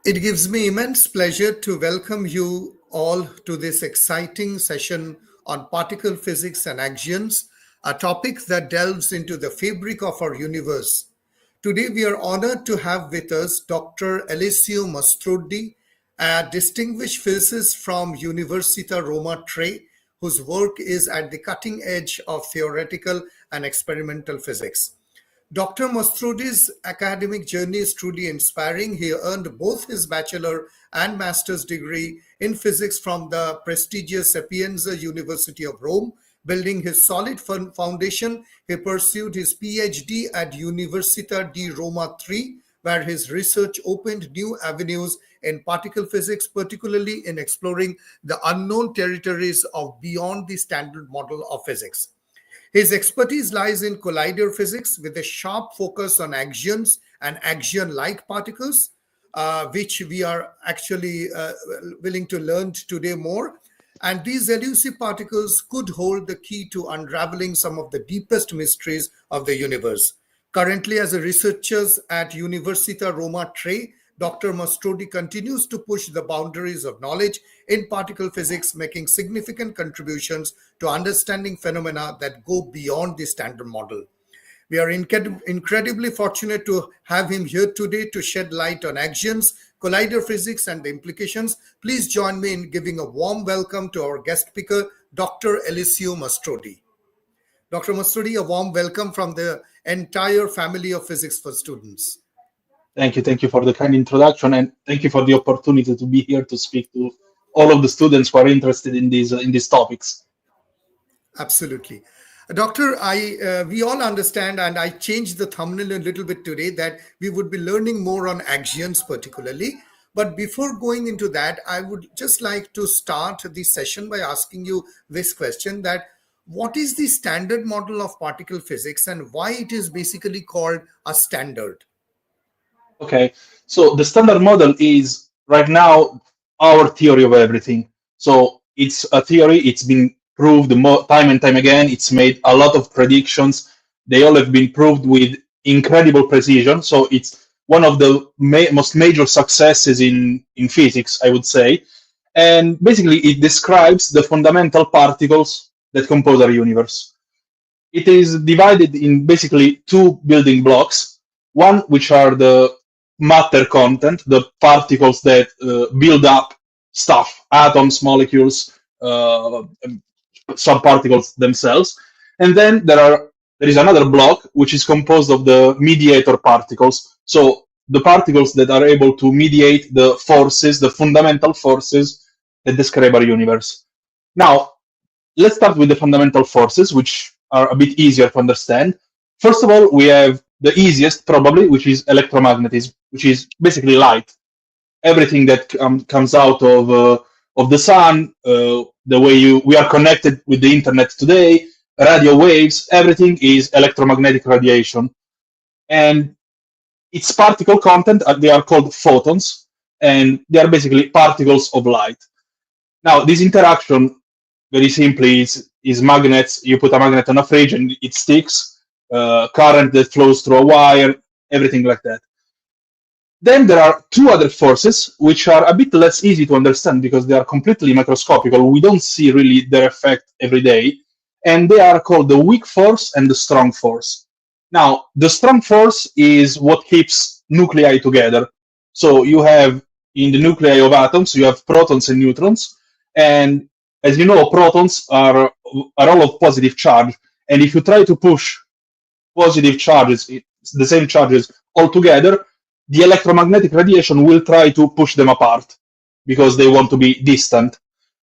It gives me immense pleasure to welcome you all to this exciting session on particle physics and axions, a topic that delves into the fabric of our universe. Today, we are honored to have with us Dr. Alessio Mastroddi, a distinguished physicist from Università Roma Tre, whose work is at the cutting edge of theoretical and experimental physics. Dr. Mastroddi's academic journey is truly inspiring. He earned both his bachelor and master's degree in physics from the prestigious Sapienza University of Rome. Building his solid foundation, he pursued his PhD at Università di Roma III, where his research opened new avenues in particle physics, particularly in exploring the unknown territories of beyond the standard model of physics. His expertise lies in collider physics with a sharp focus on axions and axion-like particles, which we are actually willing to learn today more. And these elusive particles could hold the key to unraveling some of the deepest mysteries of the universe. Currently, as a researcher at Università Roma Tre, Dr. Mastroddi continues to push the boundaries of knowledge in particle physics, making significant contributions to understanding phenomena that go beyond the standard model. We are incredibly fortunate to have him here today to shed light on axions, collider physics, and the implications. Please join me in giving a warm welcome to our guest speaker, Dr. Alessio Mastroddi. Dr. Mastroddi, a warm welcome from the entire family of Physics for Students. Thank you for the kind introduction, and thank you for the opportunity to be here to speak to all of the students who are interested in these topics. Absolutely. Doctor, we all understand, and I changed the thumbnail a little bit today, that we would be learning more on axions particularly. But before going into that, I would just like to start the session by asking you this question, that what is the standard model of particle physics and why it is basically called a standard? Okay, so the standard model is right now our theory of everything. So it's a theory, it's been proved time and time again, it's made a lot of predictions. They all have been proved with incredible precision. So it's one of the most major successes in physics, I would say. And basically it describes the fundamental particles that compose our universe. It is divided in basically two building blocks. One, which are the matter content, the particles that build up stuff, atoms, molecules, subparticles themselves. And then there is another block which is composed of the mediator particles. So the particles that are able to mediate the forces, the fundamental forces that describe our universe. Now, let's start with the fundamental forces, which are a bit easier to understand. First of all, we have the easiest, probably, which is electromagnetism, which is basically light. Everything that comes out of the sun, the way we are connected with the internet today, radio waves, everything is electromagnetic radiation. And its particle content, they are called photons, and they are basically particles of light. Now, this interaction, very simply, is magnets. You put a magnet on a fridge and it sticks. Current that flows through a wire, everything like that. Then there are two other forces which are a bit less easy to understand because they are completely macroscopical. We don't see really their effect every day, and they are called the weak force and the strong force. Now, the strong force is what keeps nuclei together. So you have in the nuclei of atoms, you have protons and neutrons, and as you know, protons are all of positive charge, and if you try to push positive charges, the same charges all together, the electromagnetic radiation will try to push them apart because they want to be distant.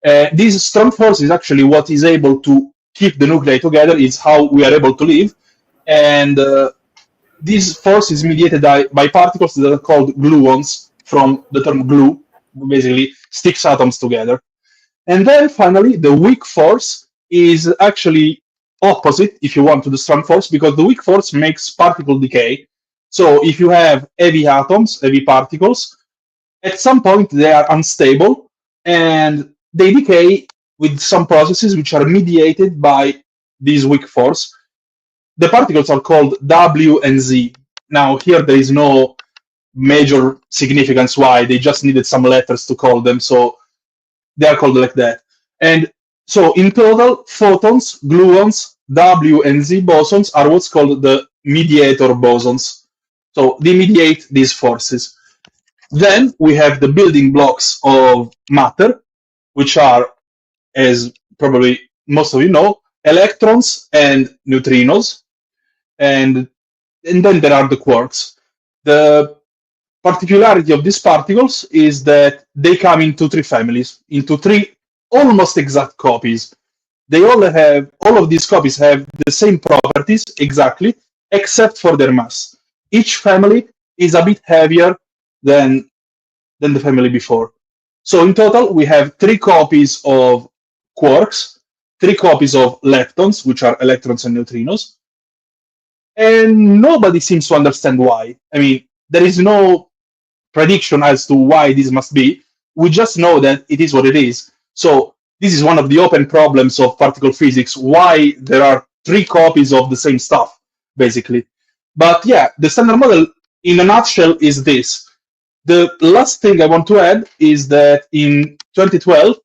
This strong force is actually what is able to keep the nuclei together, is how we are able to live. And this force is mediated by particles that are called gluons, from the term glue, basically sticks atoms together. And then finally, the weak force is actually opposite, if you want, to the strong force, because the weak force makes particle decay. So if you have heavy atoms, heavy particles, at some point they are unstable and they decay with some processes which are mediated by this weak force. The particles are called W and Z. Now here there is no major significance why. They just needed some letters to call them, so they are called like that. And so in total, photons, gluons, W and Z bosons are what's called the mediator bosons. So they mediate these forces. Then we have the building blocks of matter, which are, as probably most of you know, electrons and neutrinos. And then there are the quarks. The particularity of these particles is that they come into three families, into three almost exact copies. All of these copies have the same properties exactly, except for their mass. Each family is a bit heavier than the family before. So in total, we have three copies of quarks, three copies of leptons, which are electrons and neutrinos, and nobody seems to understand why. I mean, there is no prediction as to why this must be. We just know that it is what it is. So this is one of the open problems of particle physics, why there are three copies of the same stuff, basically. But yeah, the standard model in a nutshell is this. The last thing I want to add is that in 2012,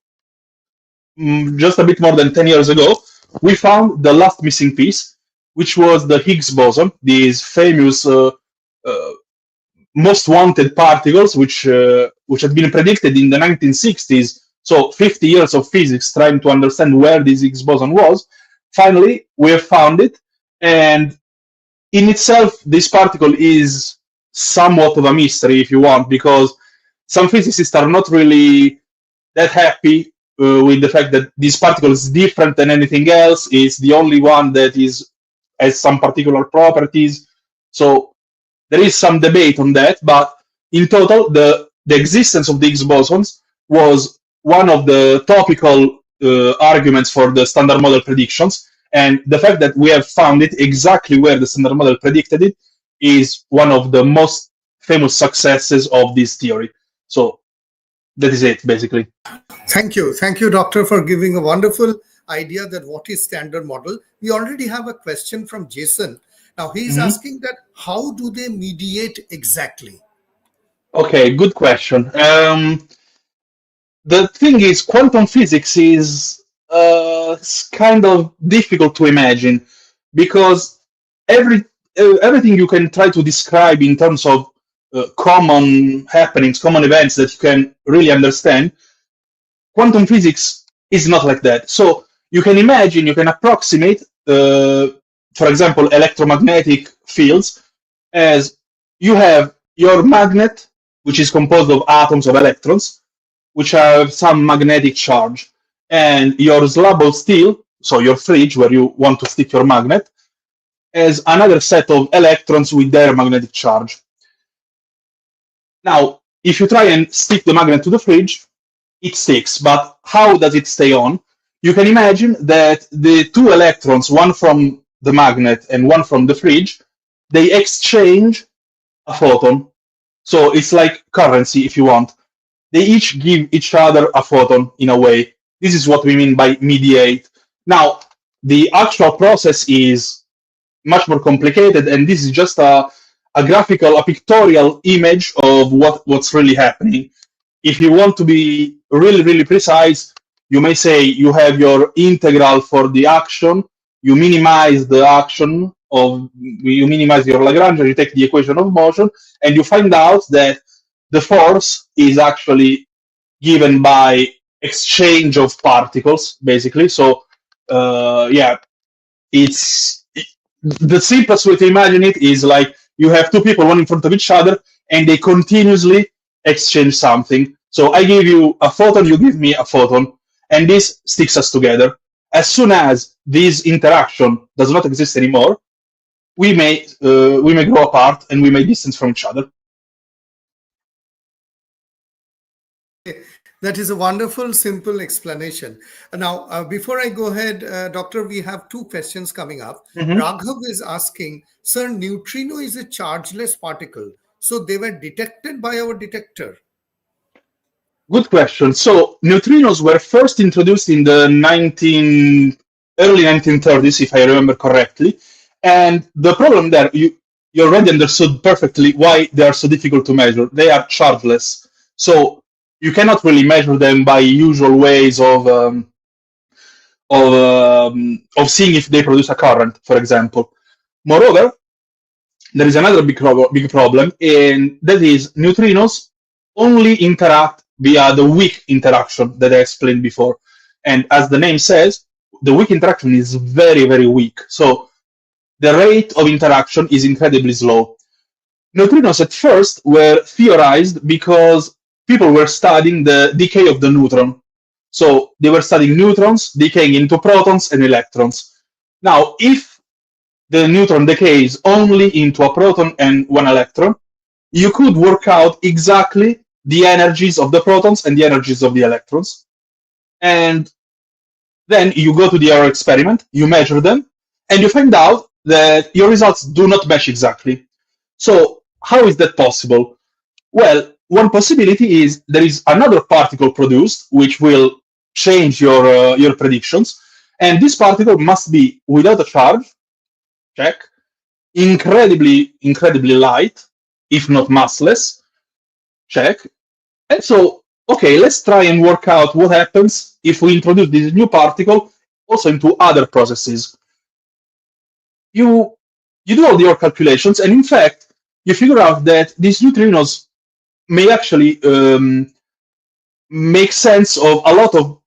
just a bit more than 10 years ago, we found the last missing piece, which was the Higgs boson, these famous most wanted particles, which had been predicted in the 1960s. So 50 years of physics trying to understand where this Higgs boson was. Finally, we have found it. And in itself, this particle is somewhat of a mystery, if you want, because some physicists are not really that happy with the fact that this particle is different than anything else. It's the only one that has some particular properties. So there is some debate on that, but in total, the existence of the Higgs bosons was one of the topical arguments for the standard model predictions. And the fact that we have found it exactly where the standard model predicted it is one of the most famous successes of this theory. So that is it, basically. Thank you. Thank you, Doctor, for giving a wonderful idea that what is standard model. We already have a question from Jason. Now, he's asking that how do they mediate exactly? Okay, good question. The thing is, quantum physics is kind of difficult to imagine because everything you can try to describe in terms of common happenings, common events that you can really understand, quantum physics is not like that. So you can imagine, you can approximate, for example, electromagnetic fields as you have your magnet, which is composed of atoms of electrons, which have some magnetic charge, and your slab of steel, so your fridge where you want to stick your magnet, has another set of electrons with their magnetic charge. Now, if you try and stick the magnet to the fridge, it sticks, but how does it stay on? You can imagine that the two electrons, one from the magnet and one from the fridge, they exchange a photon. So it's like currency, if you want. They each give each other a photon in a way. This is what we mean by mediate. Now, the actual process is much more complicated, and this is just a graphical, a pictorial image of what's really happening. If you want to be really, really precise, you may say you have your integral for the action, you minimize the action you minimize your Lagrange, you take the equation of motion, and you find out that the force is actually given by exchange of particles, basically. So, yeah, the simplest way to imagine it is like you have two people, one in front of each other, and they continuously exchange something. So I give you a photon, you give me a photon, and this sticks us together. As soon as this interaction does not exist anymore, we may grow apart and we may distance from each other. That is a wonderful, simple explanation. Now, before I go ahead, Doctor, we have two questions coming up. Raghav is asking, sir, neutrino is a chargeless particle, so they were detected by our detector. Good question. So neutrinos were first introduced in the early 1930s, if I remember correctly. And the problem there, you already understood perfectly why they are so difficult to measure. They are chargeless. So you cannot really measure them by usual ways of seeing if they produce a current, for example. Moreover, there is another big problem, and that is neutrinos only interact via the weak interaction that I explained before. And as the name says, the weak interaction is very, very weak. So the rate of interaction is incredibly slow. Neutrinos at first were theorized because people were studying the decay of the neutron. So they were studying neutrons decaying into protons and electrons. Now, if the neutron decays only into a proton and one electron, you could work out exactly the energies of the protons and the energies of the electrons. And then you go to the error experiment, you measure them, and you find out that your results do not match exactly. So how is that possible? Well, one possibility is there is another particle produced which will change your predictions, and this particle must be without a charge, check, incredibly light, if not massless, check. And so, okay, let's try and work out what happens if we introduce this new particle also into other processes. You do all your calculations, and in fact, you figure out that these neutrinos may actually make sense of a lot of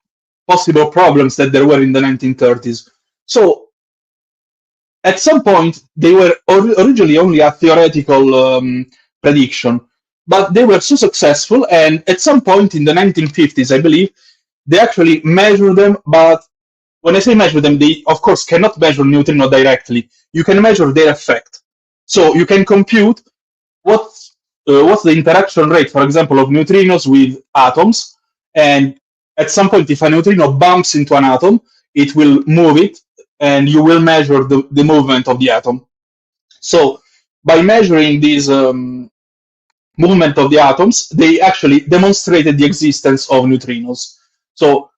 possible problems that there were in the 1930s. So at some point, they were originally only a theoretical prediction, but they were so successful, and at some point in the 1950s, I believe, they actually measured them. But when I say measure them, they, of course, cannot measure neutrino directly. You can measure their effect. So you can compute what's the interaction rate, for example, of neutrinos with atoms, and at some point, if a neutrino bumps into an atom, it will move it, and you will measure the movement of the atom. So by measuring this movement of the atoms, they actually demonstrated the existence of neutrinos. So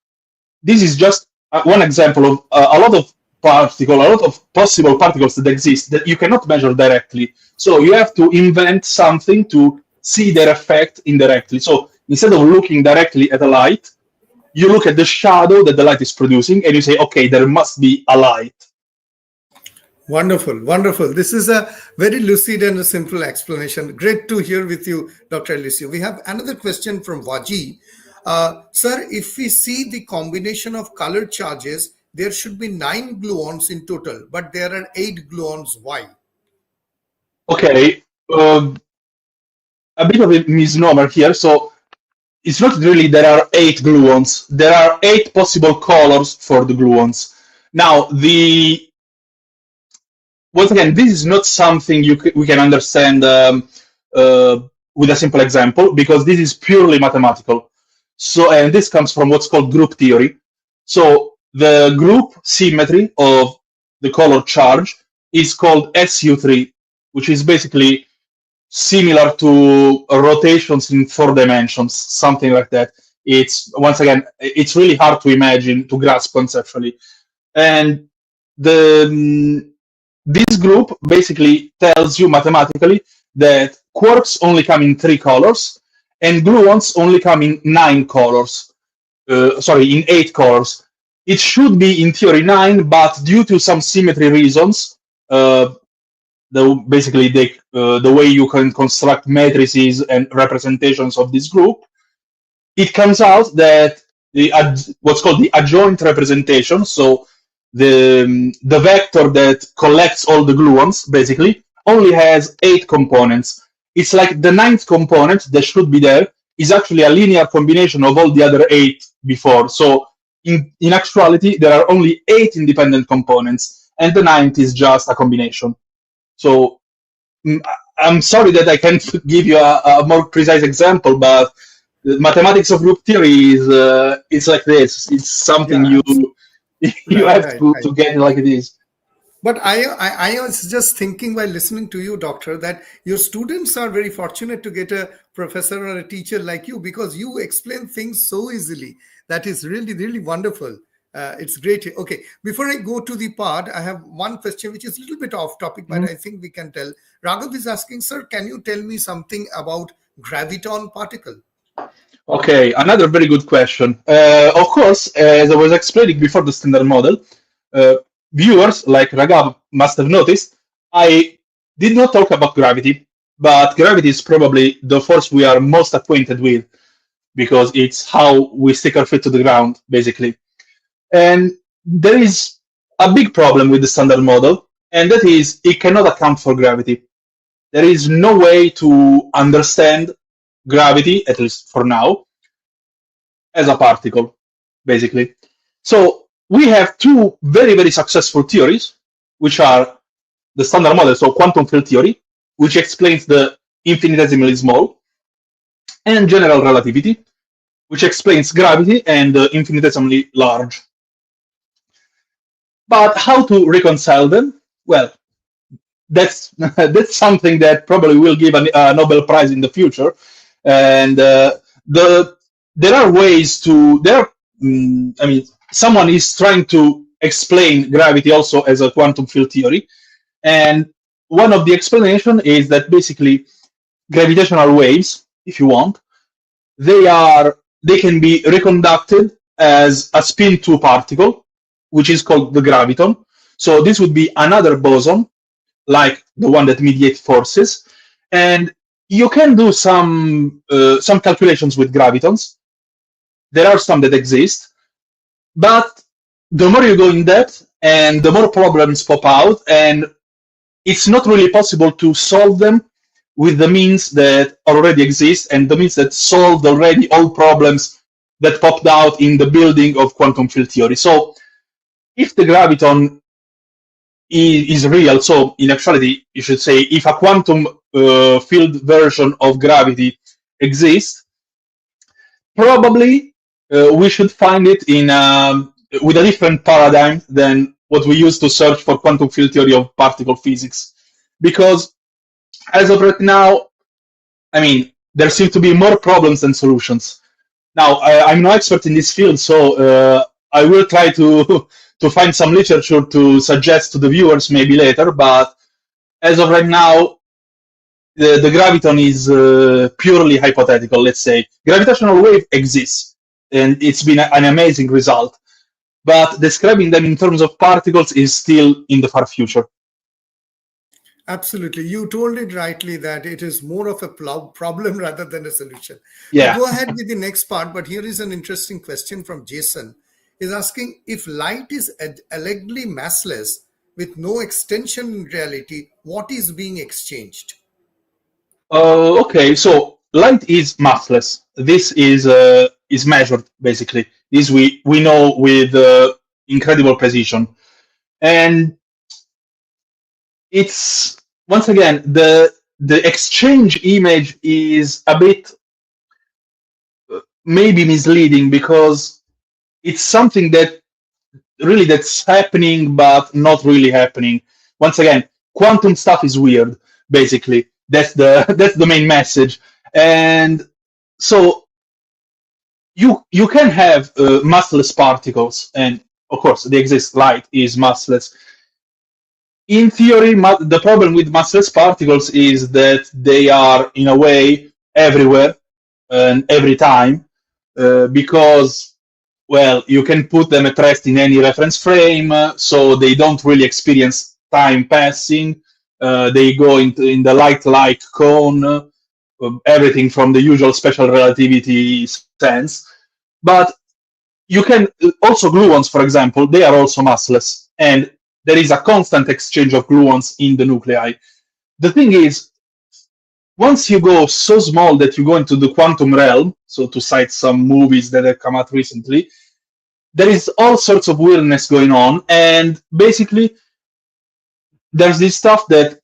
this is just one example of a lot of possible particles that exist that you cannot measure directly. So you have to invent something to see their effect indirectly. So instead of looking directly at a light, you look at the shadow that the light is producing, and you say, okay, there must be a light. Wonderful, wonderful. This is a very lucid and a simple explanation. Great to hear with you, Dr. Alessio. We have another question from Vaji. Sir, if we see the combination of colored charges, there should be 9 gluons in total, but there are 8 gluons. Why? Okay, a bit of a misnomer here. So it's not really there are 8 gluons. There are 8 possible colors for the gluons. Now, once again, this is not something we can understand with a simple example, because this is purely mathematical. So, and this comes from what's called group theory. So the group symmetry of the color charge is called SU3, which is basically similar to rotations in 4 dimensions, something like that. It's, once again, it's really hard to imagine, to grasp conceptually. And this group basically tells you mathematically that quarks only come in 3 colors, and gluons only come in 9 colors. In 8 colors. It should be in theory 9, but due to some symmetry reasons, basically the way you can construct matrices and representations of this group, it comes out that what's called the adjoint representation, so the vector that collects all the gluons basically only has 8 components. It's like the 9th component that should be there is actually a linear combination of all the other 8 before. So in actuality, there are only 8 independent components, and the 9th is just a combination. So I'm sorry that I can't give you a more precise example, but the mathematics of group theory is like this. It's something you have to get like it is. But I was just thinking while listening to you, doctor, that your students are very fortunate to get a professor or a teacher like you, because you explain things so easily. That is really, really wonderful. It's great. Okay, before I go to the part, I have one question which is a little bit off topic, but Mhm. I think we can tell. Raghav is asking, sir, can you tell me something about graviton particle? Okay, another very good question. Of course, as I was explaining before the standard model, uh, viewers like Raghav must have noticed, I did not talk about gravity, but gravity is probably the force we are most acquainted with because it's how we stick our feet to the ground, basically. And there is a big problem with the standard model, and that is it cannot account for gravity. There is no way to understand gravity, at least for now, as a particle, basically. So we have two very, very successful theories, which are the standard model, so quantum field theory, which explains the infinitesimally small, and general relativity, which explains gravity and the infinitesimally large. But how to reconcile them? Well, that's that's something that probably will give a Nobel Prize in the future. And there are ways to there. I mean, someone is trying to explain gravity also as a quantum field theory, and one of the explanation is that basically gravitational waves, if you want, they can be reconducted as a spin 2 particle, which is called the graviton. So this would be another boson like the one that mediates forces, and you can do some calculations with gravitons. There are some that exist, but the more you go in depth, and the more problems pop out, and it's not really possible to solve them with the means that already exist and the means that solved already all problems that popped out in the building of quantum field theory. So if the graviton is real. So in actuality, you should say if a quantum field version of gravity exists, probably we should find it in with a different paradigm than what we use to search for quantum field theory of particle physics. Because as of right now, I mean, there seem to be more problems than solutions. Now, I'm no expert in this field, so I will try to to find some literature to suggest to the viewers maybe later. But as of right now, the graviton is purely hypothetical. Let's say gravitational wave exists, and it's been an amazing result. But describing them in terms of particles is still in the far future. Absolutely. You told it rightly that it is more of a problem rather than a solution. We'll Yeah. go ahead with the next part, but here is an interesting question from Jason. Is asking if light is allegedly massless with no extension in reality, what is being exchanged? Okay. So light is massless. This is measured basically. This we know with incredible precision, and it's once again the exchange image is a bit maybe misleading because it's something that really that's happening but not really happening. Once again, quantum stuff is weird. Basically, that's the that's the main message. And so you can have massless particles, and of course they exist. Light is massless. In theory, the problem with massless particles is that they are, in a way, everywhere and every time, because, well, you can put them at rest in any reference frame, so they don't really experience time passing. They go in the light-like cone, everything from the usual special relativity sense. But you can also gluons, for example, they are also massless, and there is a constant exchange of gluons in the nuclei. The thing is, once you go so small that you go into the quantum realm, so to cite some movies that have come out recently, there is all sorts of weirdness going on, and basically there's this stuff that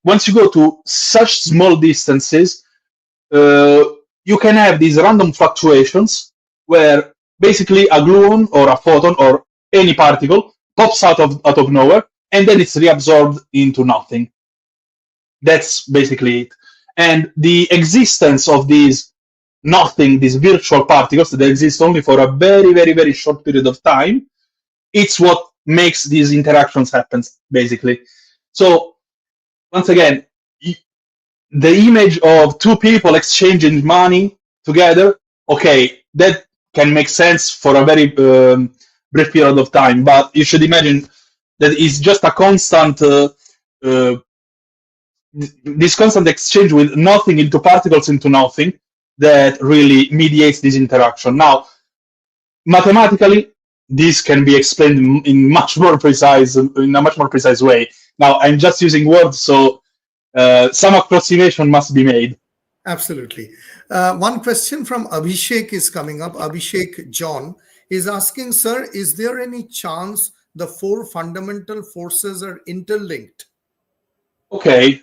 once you go to such small distances, uh, you can have these random fluctuations where basically a gluon or a photon or any particle pops out of nowhere, and then it's reabsorbed into nothing. That's basically it. And the existence of these nothing, these virtual particles that exist only for a very, very, very short period of time, it's what makes these interactions happen, basically. So, once again, the image of two people exchanging money together, okay, that can make sense for a very brief period of time, but you should imagine that it's just a constant this constant exchange with nothing into particles into nothing that really mediates this interaction. Now, mathematically, this can be explained in a much more precise way. Now, I'm just using words, so some approximation must be made. Absolutely. One question from Abhishek is coming up. Abhishek John is asking, sir, is there any chance the four fundamental forces are interlinked? Okay,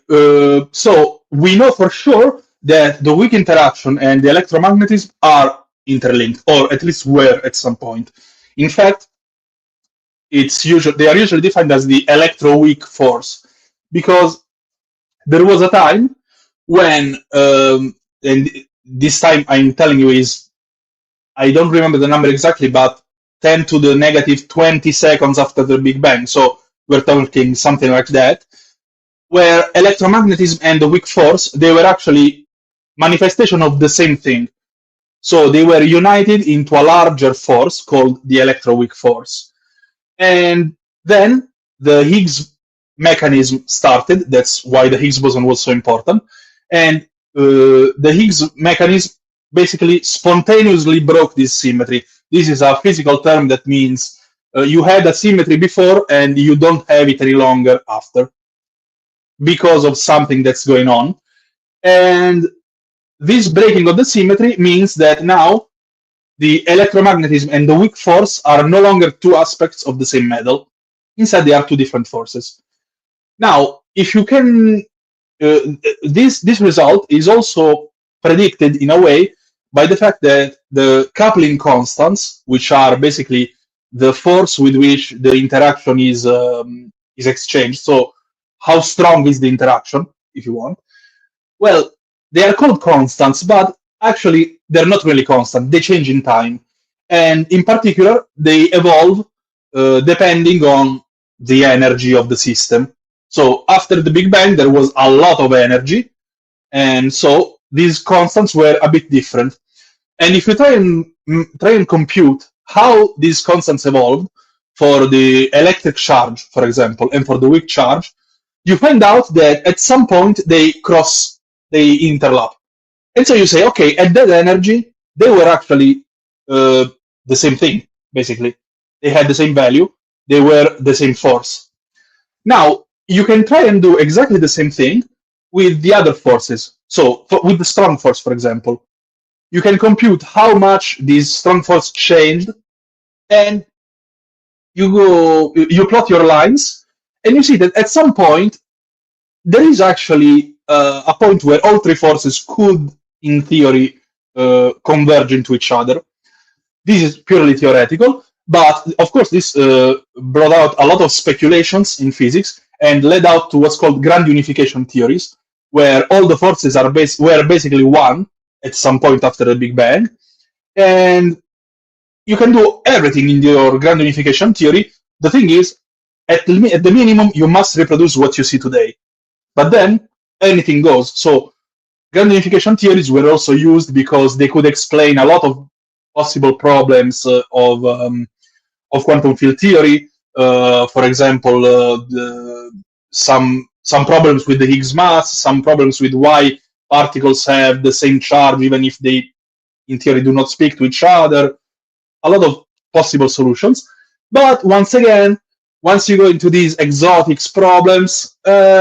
so we know for sure that the weak interaction and the electromagnetism are interlinked, or at least were at some point. In fact, they are usually defined as the electroweak force, because there was a time when, and this time I'm telling you is, I don't remember the number exactly, but 10 to the negative 20 seconds after the Big Bang. So we're talking something like that, where electromagnetism and the weak force, they were actually manifestation of the same thing. So they were united into a larger force called the electroweak force. And then the Higgs mechanism started. That's why the Higgs boson was so important. And the Higgs mechanism basically spontaneously broke this symmetry. This is a physical term that means you had a symmetry before and you don't have it any longer after, because of something that's going on. And this breaking of the symmetry means that now the electromagnetism and the weak force are no longer two aspects of the same metal. Instead, they are two different forces. Now, if you can, this result is also predicted in a way by the fact that the coupling constants, which are basically the force with which the interaction is exchanged, so how strong is the interaction, if you want, well, they are called constants, but actually they're not really constant. They change in time. And in particular, they evolve depending on the energy of the system. So after the Big Bang, there was a lot of energy. And so these constants were a bit different. And if you try and compute how these constants evolved for the electric charge, for example, and for the weak charge, you find out that at some point they interlap. And so you say, okay, at that energy, they were actually the same thing, basically. They had the same value. They were the same force. Now, you can try and do exactly the same thing with the other forces. So with the strong force, for example, you can compute how much this strong force changed, and you plot your lines, and you see that at some point, there is actually a point where all three forces could, in theory, converge into each other. This is purely theoretical, but of course this brought out a lot of speculations in physics and led out to what's called grand unification theories, where all the forces were basically one at some point after the Big Bang. And you can do everything in your grand unification theory. The thing is, at the minimum, you must reproduce what you see today. But then anything goes. So grand unification theories were also used because they could explain a lot of possible problems of quantum field theory. For example, some problems with the Higgs mass, some problems with why particles have the same charge even if they, in theory, do not speak to each other. A lot of possible solutions. But once again, once you go into these exotic problems,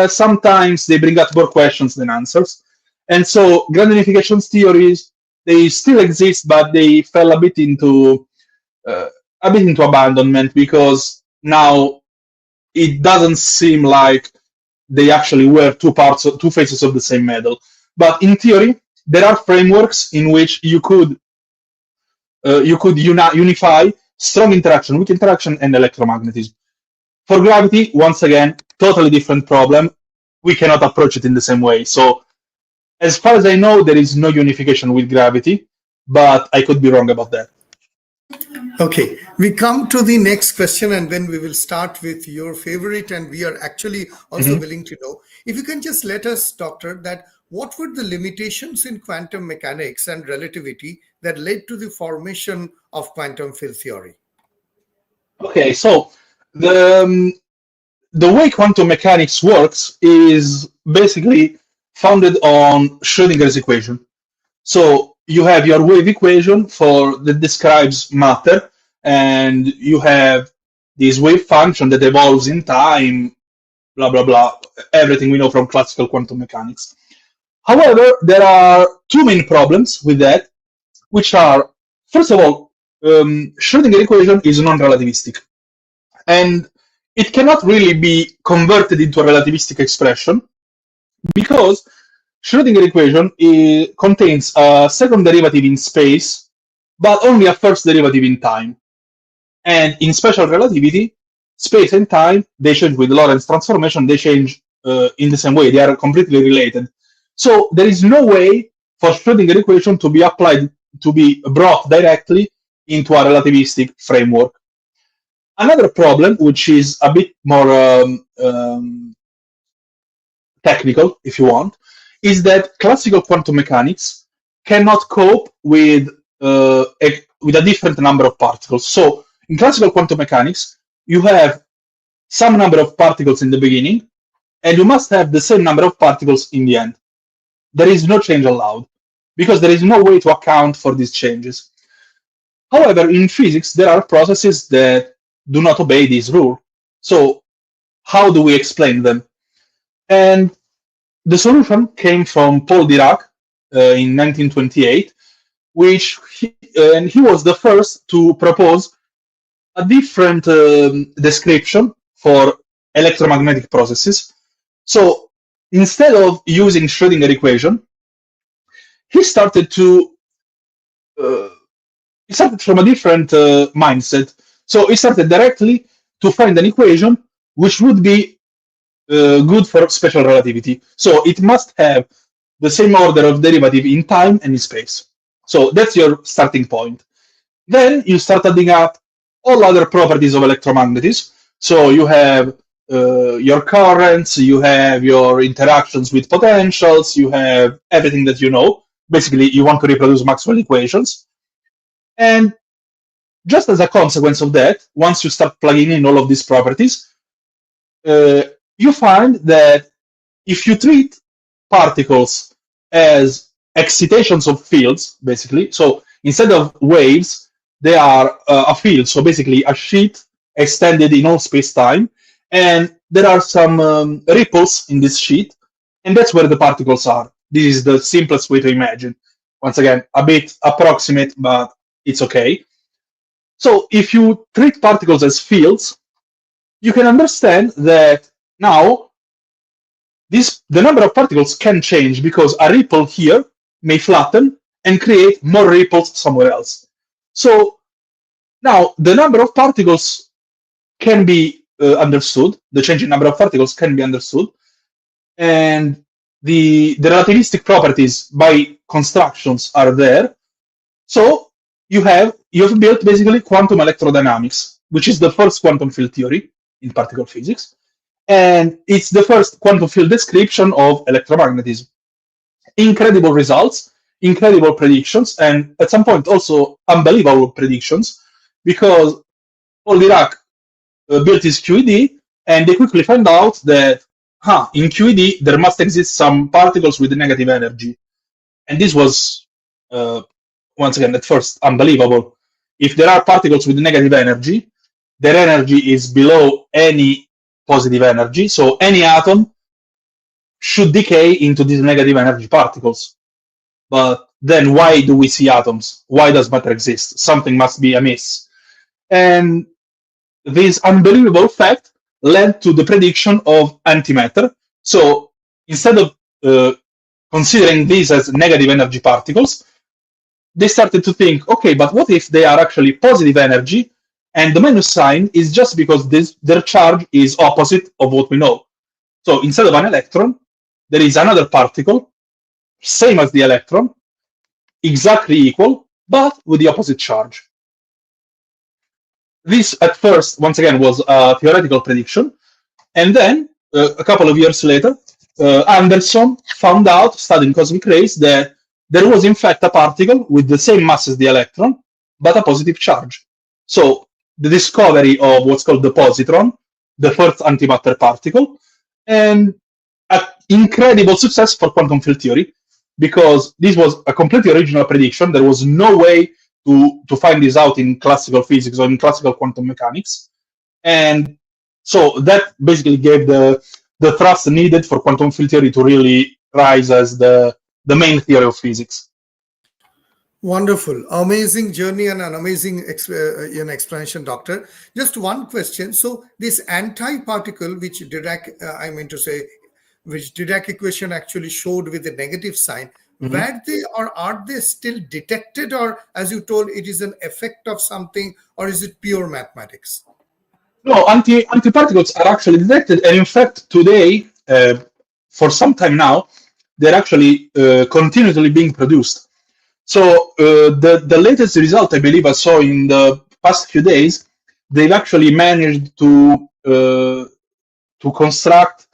sometimes they bring out more questions than answers. And so grand unification theories, they still exist, but they fell a bit into abandonment, because now it doesn't seem like they actually were two faces of the same metal. But in theory, there are frameworks in which you could unify strong interaction, weak interaction, and electromagnetism. For gravity, once again, totally different problem. We cannot approach it in the same way. So as far as I know, there is no unification with gravity. but I could be wrong about that. Okay, we come to the next question, and then we will start with your favorite, and we are actually also willing to know if you can just let us, doctor, that what were the limitations in quantum mechanics and relativity that led to the formation of quantum field theory? Okay, so the way quantum mechanics works is basically founded on Schrödinger's equation. So you have your wave equation that describes matter, and you have this wave function that evolves in time, blah, blah, blah, everything we know from classical quantum mechanics. However, there are two main problems with that, which are, first of all, Schrödinger equation is non-relativistic, and it cannot really be converted into a relativistic expression because Schrödinger equation contains a second derivative in space, but only a first derivative in time. And in special relativity, space and time, they change with Lorentz transformation, they change in the same way. They are completely related. So there is no way for Schrödinger equation to be applied, to be brought directly into a relativistic framework. Another problem, which is a bit more technical, if you want, is that classical quantum mechanics cannot cope with a different number of particles. So in classical quantum mechanics, you have some number of particles in the beginning, and you must have the same number of particles in the end. There is no change allowed, because there is no way to account for these changes. However, in physics, there are processes that do not obey this rule. So how do we explain them? And the solution came from Paul Dirac in 1928, and he was the first to propose a different description for electromagnetic processes. So instead of using Schrödinger equation, he started from a different mindset. So he started directly to find an equation which would be good for special relativity. So it must have the same order of derivative in time and in space. So that's your starting point. Then you start adding up all other properties of electromagnetism. So you have your currents, you have your interactions with potentials, you have everything that you know. Basically, you want to reproduce Maxwell equations. And just as a consequence of that, once you start plugging in all of these properties, you find that if you treat particles as excitations of fields, basically, so instead of waves, they are a field, so basically a sheet extended in all space-time, and there are some ripples in this sheet, and that's where the particles are. This is the simplest way to imagine. Once again, a bit approximate, but it's okay. So if you treat particles as fields, you can understand that now the number of particles can change because a ripple here may flatten and create more ripples somewhere else. So now the number of particles can be understood, the changing number of particles can be understood, and the relativistic properties by constructions are there. So you have built basically quantum electrodynamics, which is the first quantum field theory in particle physics, and it's the first quantum field description of electromagnetism. Incredible results, incredible predictions, and at some point also unbelievable predictions, because Paul Dirac built his QED, and they quickly found out that in QED there must exist some particles with negative energy. And this was, once again, at first unbelievable. If there are particles with negative energy, their energy is below any positive energy, so any atom should decay into these negative energy particles. But then why do we see atoms? Why does matter exist? Something must be amiss. And this unbelievable fact led to the prediction of antimatter. So instead of considering these as negative energy particles, they started to think, okay, but what if they are actually positive energy, and the minus sign is just because their charge is opposite of what we know. So instead of an electron, there is another particle, same as the electron, exactly equal, but with the opposite charge. This, at first, once again, was a theoretical prediction, and then, a couple of years later, Anderson found out, studying cosmic rays, that there was in fact a particle with the same mass as the electron, but a positive charge. So the discovery of what's called the positron, the first antimatter particle, and an incredible success for quantum field theory, because this was a completely original prediction. There was no way to find this out in classical physics or in classical quantum mechanics. And so that basically gave the thrust needed for quantum field theory to really rise as the main theory of physics. Wonderful, amazing journey and an amazing explanation, Doctor. Just one question. So this anti-particle, which which Dirac equation actually showed with the negative sign, were they or are they still detected, or as you told, it is an effect of something, or is it pure mathematics? No, antiparticles are actually detected, and in fact, today, for some time now, they're actually continuously being produced. So the latest result, I believe I saw in the past few days, they've actually managed to construct,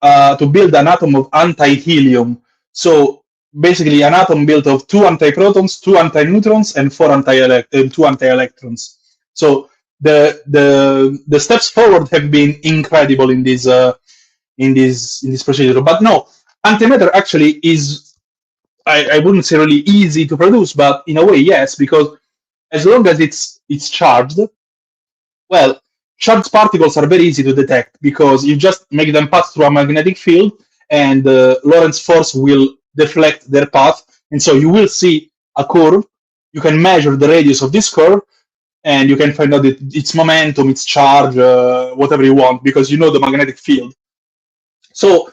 to build an atom of anti-helium. So basically an atom built of 2 antiprotons, 2 antineutrons, and 2 anti-electrons. So the steps forward have been incredible in this procedure. But no, antimatter actually is, I wouldn't say really easy to produce, but in a way, yes, because as long as it's charged, well, charged particles are very easy to detect because you just make them pass through a magnetic field, and the Lorentz force will deflect their path, and so you will see a curve. You can measure the radius of this curve, and you can find out its momentum, its charge, whatever you want, because you know the magnetic field. So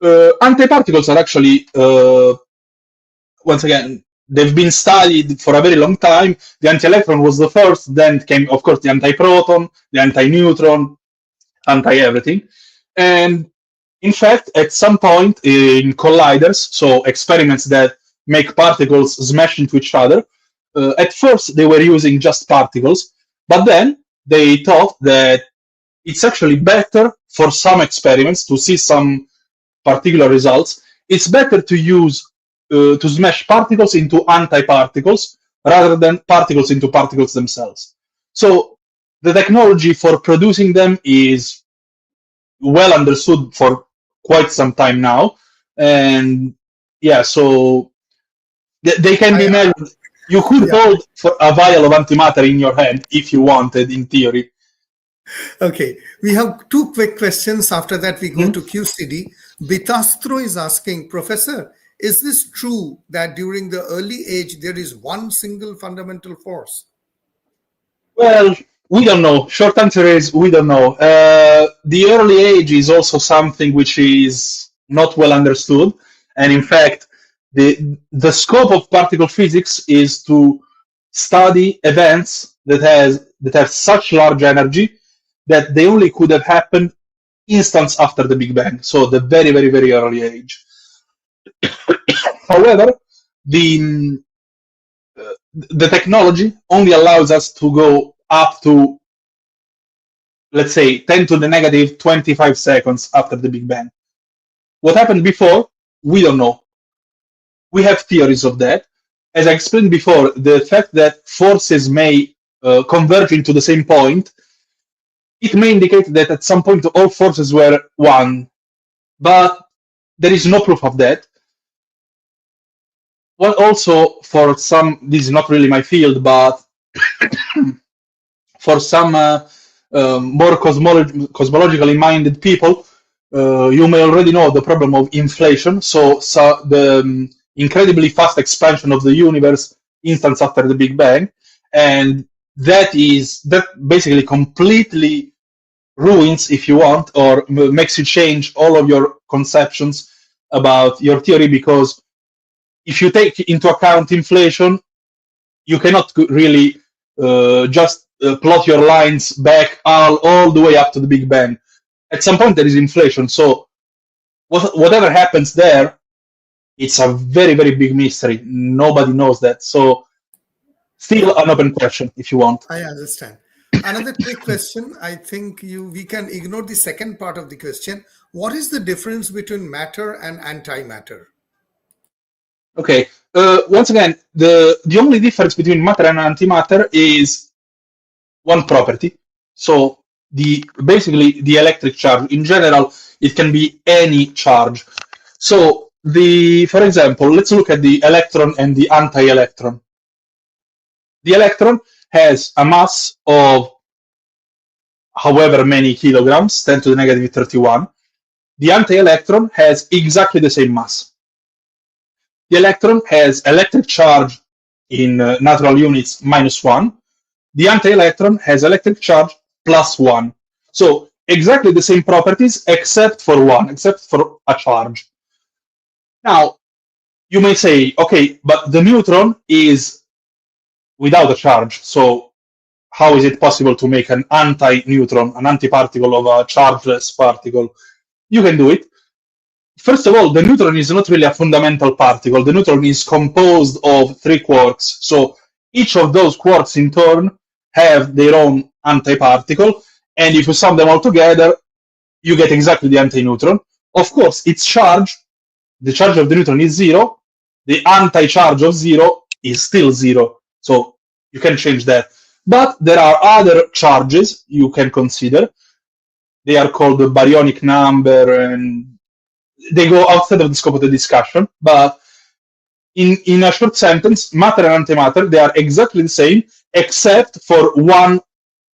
antiparticles are actually, once again, they've been studied for a very long time. The anti-electron was the first, then came, of course, the antiproton, the antineutron, anti-everything. And in fact, at some point in colliders, so experiments that make particles smash into each other, at first they were using just particles, but then they thought that it's actually better for some experiments to see some particular results. It's better to use to smash particles into antiparticles rather than particles into particles themselves. So the technology for producing them is well understood for quite some time now, and yeah, so they can be measured. You could hold for a vial of antimatter in your hand if you wanted, in theory. Okay, we have 2 quick questions. After that, we go to QCD. Bitastro is asking, Professor, is this true that during the early age there is one single fundamental force? Well, we don't know. Short answer is we don't know. The early age is also something which is not well understood, and in fact, the scope of particle physics is to study events that have such large energy that they only could have happened instants after the Big Bang, so the very, very, very early age. However, the technology only allows us to go up to, let's say, 10 to the negative 25 seconds after the Big Bang. What happened before, we don't know. We have theories of that. As I explained before, the fact that forces may converge into the same point, it may indicate that at some point all forces were one, but there is no proof of that. Well, also for some, this is not really my field, but for some more cosmologically minded people, you may already know the problem of inflation. So the incredibly fast expansion of the universe instants after the Big Bang, and that basically completely ruins, if you want, or makes you change all of your conceptions about your theory, because if you take into account inflation, you cannot really just plot your lines back all the way up to the Big Bang. At some point there is inflation, so whatever happens there, it's a very, very big mystery. Nobody knows that. So Still an open question if you want. I understand. Another quick question. I think we can ignore the second part of the question. What is the difference between matter and antimatter? Okay. Once again, the only difference between matter and antimatter is one property. So basically the electric charge. In general, it can be any charge. So for example, let's look at the electron and the anti-electron. The electron has a mass of however many kilograms, 10 to the negative 31. The anti-electron has exactly the same mass. The electron has electric charge in natural units -1. The anti-electron has electric charge +1. So exactly the same properties except for one, except for a charge. Now, you may say, okay, but the neutron is without a charge. So how is it possible to make an anti-neutron, an antiparticle of a chargeless particle? You can do it. First of all, the neutron is not really a fundamental particle. The neutron is composed of 3 quarks. So each of those quarks in turn have their own antiparticle. And if you sum them all together, you get exactly the anti-neutron. Of course, its charge, the charge of the neutron is 0. The anti-charge of 0 is still 0. So you can change that. But there are other charges you can consider. They are called the baryonic number, and they go outside of the scope of the discussion. But in a short sentence, matter and antimatter, they are exactly the same, except for one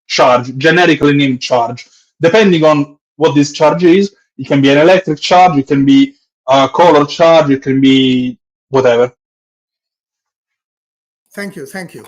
charge, generically named charge. Depending on what this charge is, it can be an electric charge, it can be a color charge, it can be whatever. Thank you. Thank you.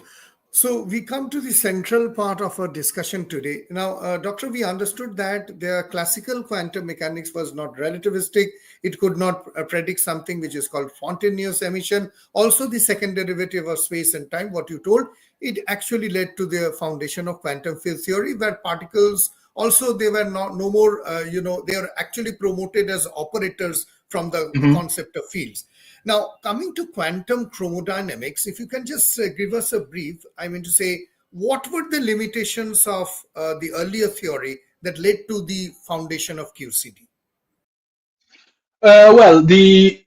So we come to the central part of our discussion today. Now, Doctor, we understood that the classical quantum mechanics was not relativistic. It could not predict something which is called spontaneous emission. Also, the second derivative of space and time, what you told, it actually led to the foundation of quantum field theory, where particles also, they were no more, they are actually promoted as operators from the concept of fields. Now, coming to quantum chromodynamics, if you can just give us a brief, I mean to say, what were the limitations of the earlier theory that led to the foundation of QCD? Well, the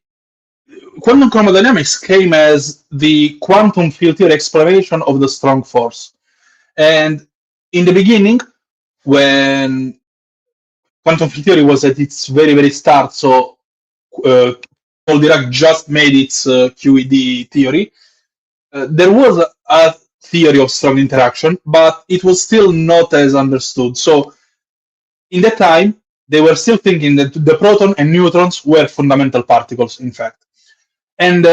quantum chromodynamics came as the quantum field theory explanation of the strong force. And in the beginning, when quantum field theory was at its very, very start, so Paul Dirac just made its QED theory, there was a theory of strong interaction, but it was still not as understood. So in that time, they were still thinking that the proton and neutrons were fundamental particles, in fact. And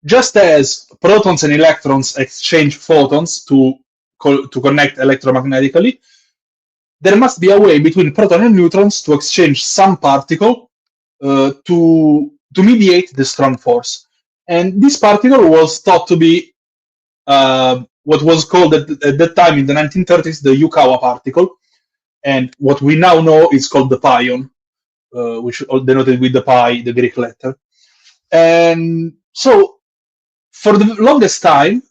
just as protons and electrons exchange photons to connect electromagnetically, there must be a way between proton and neutrons to exchange some particle to mediate the strong force. And this particle was thought to be what was called at that time in the 1930s the Yukawa particle, and what we now know is called the pion, which is denoted with the pi, the Greek letter. And so for the longest time,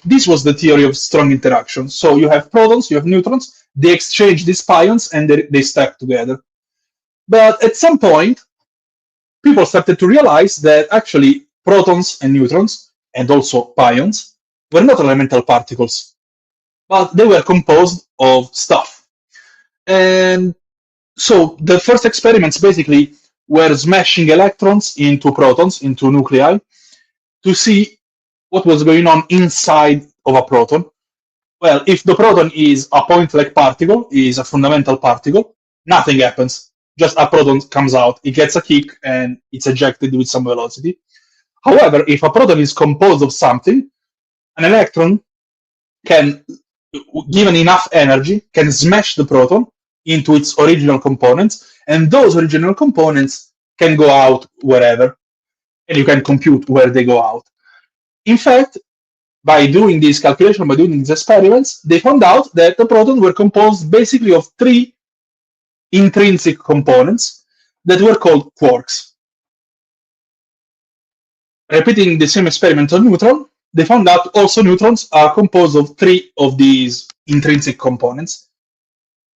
this was the theory of strong interaction. So you have protons, you have neutrons, they exchange these pions and they stack together. But at some point, people started to realize that actually protons and neutrons, and also pions, were not elemental particles, but they were composed of stuff. And so the first experiments basically were smashing electrons into protons, into nuclei, to see what was going on inside of a proton. Well, if the proton is a point-like particle, is a fundamental particle, nothing happens. Just a proton comes out, it gets a kick, and it's ejected with some velocity. However, if a proton is composed of something, an electron can, given enough energy, can smash the proton into its original components, and those original components can go out wherever, and you can compute where they go out. In fact, by doing this calculation, by doing these experiments, they found out that the protons were composed basically of 3 intrinsic components that were called quarks. Repeating the same experiment on neutron, they found out also neutrons are composed of 3 of these intrinsic components.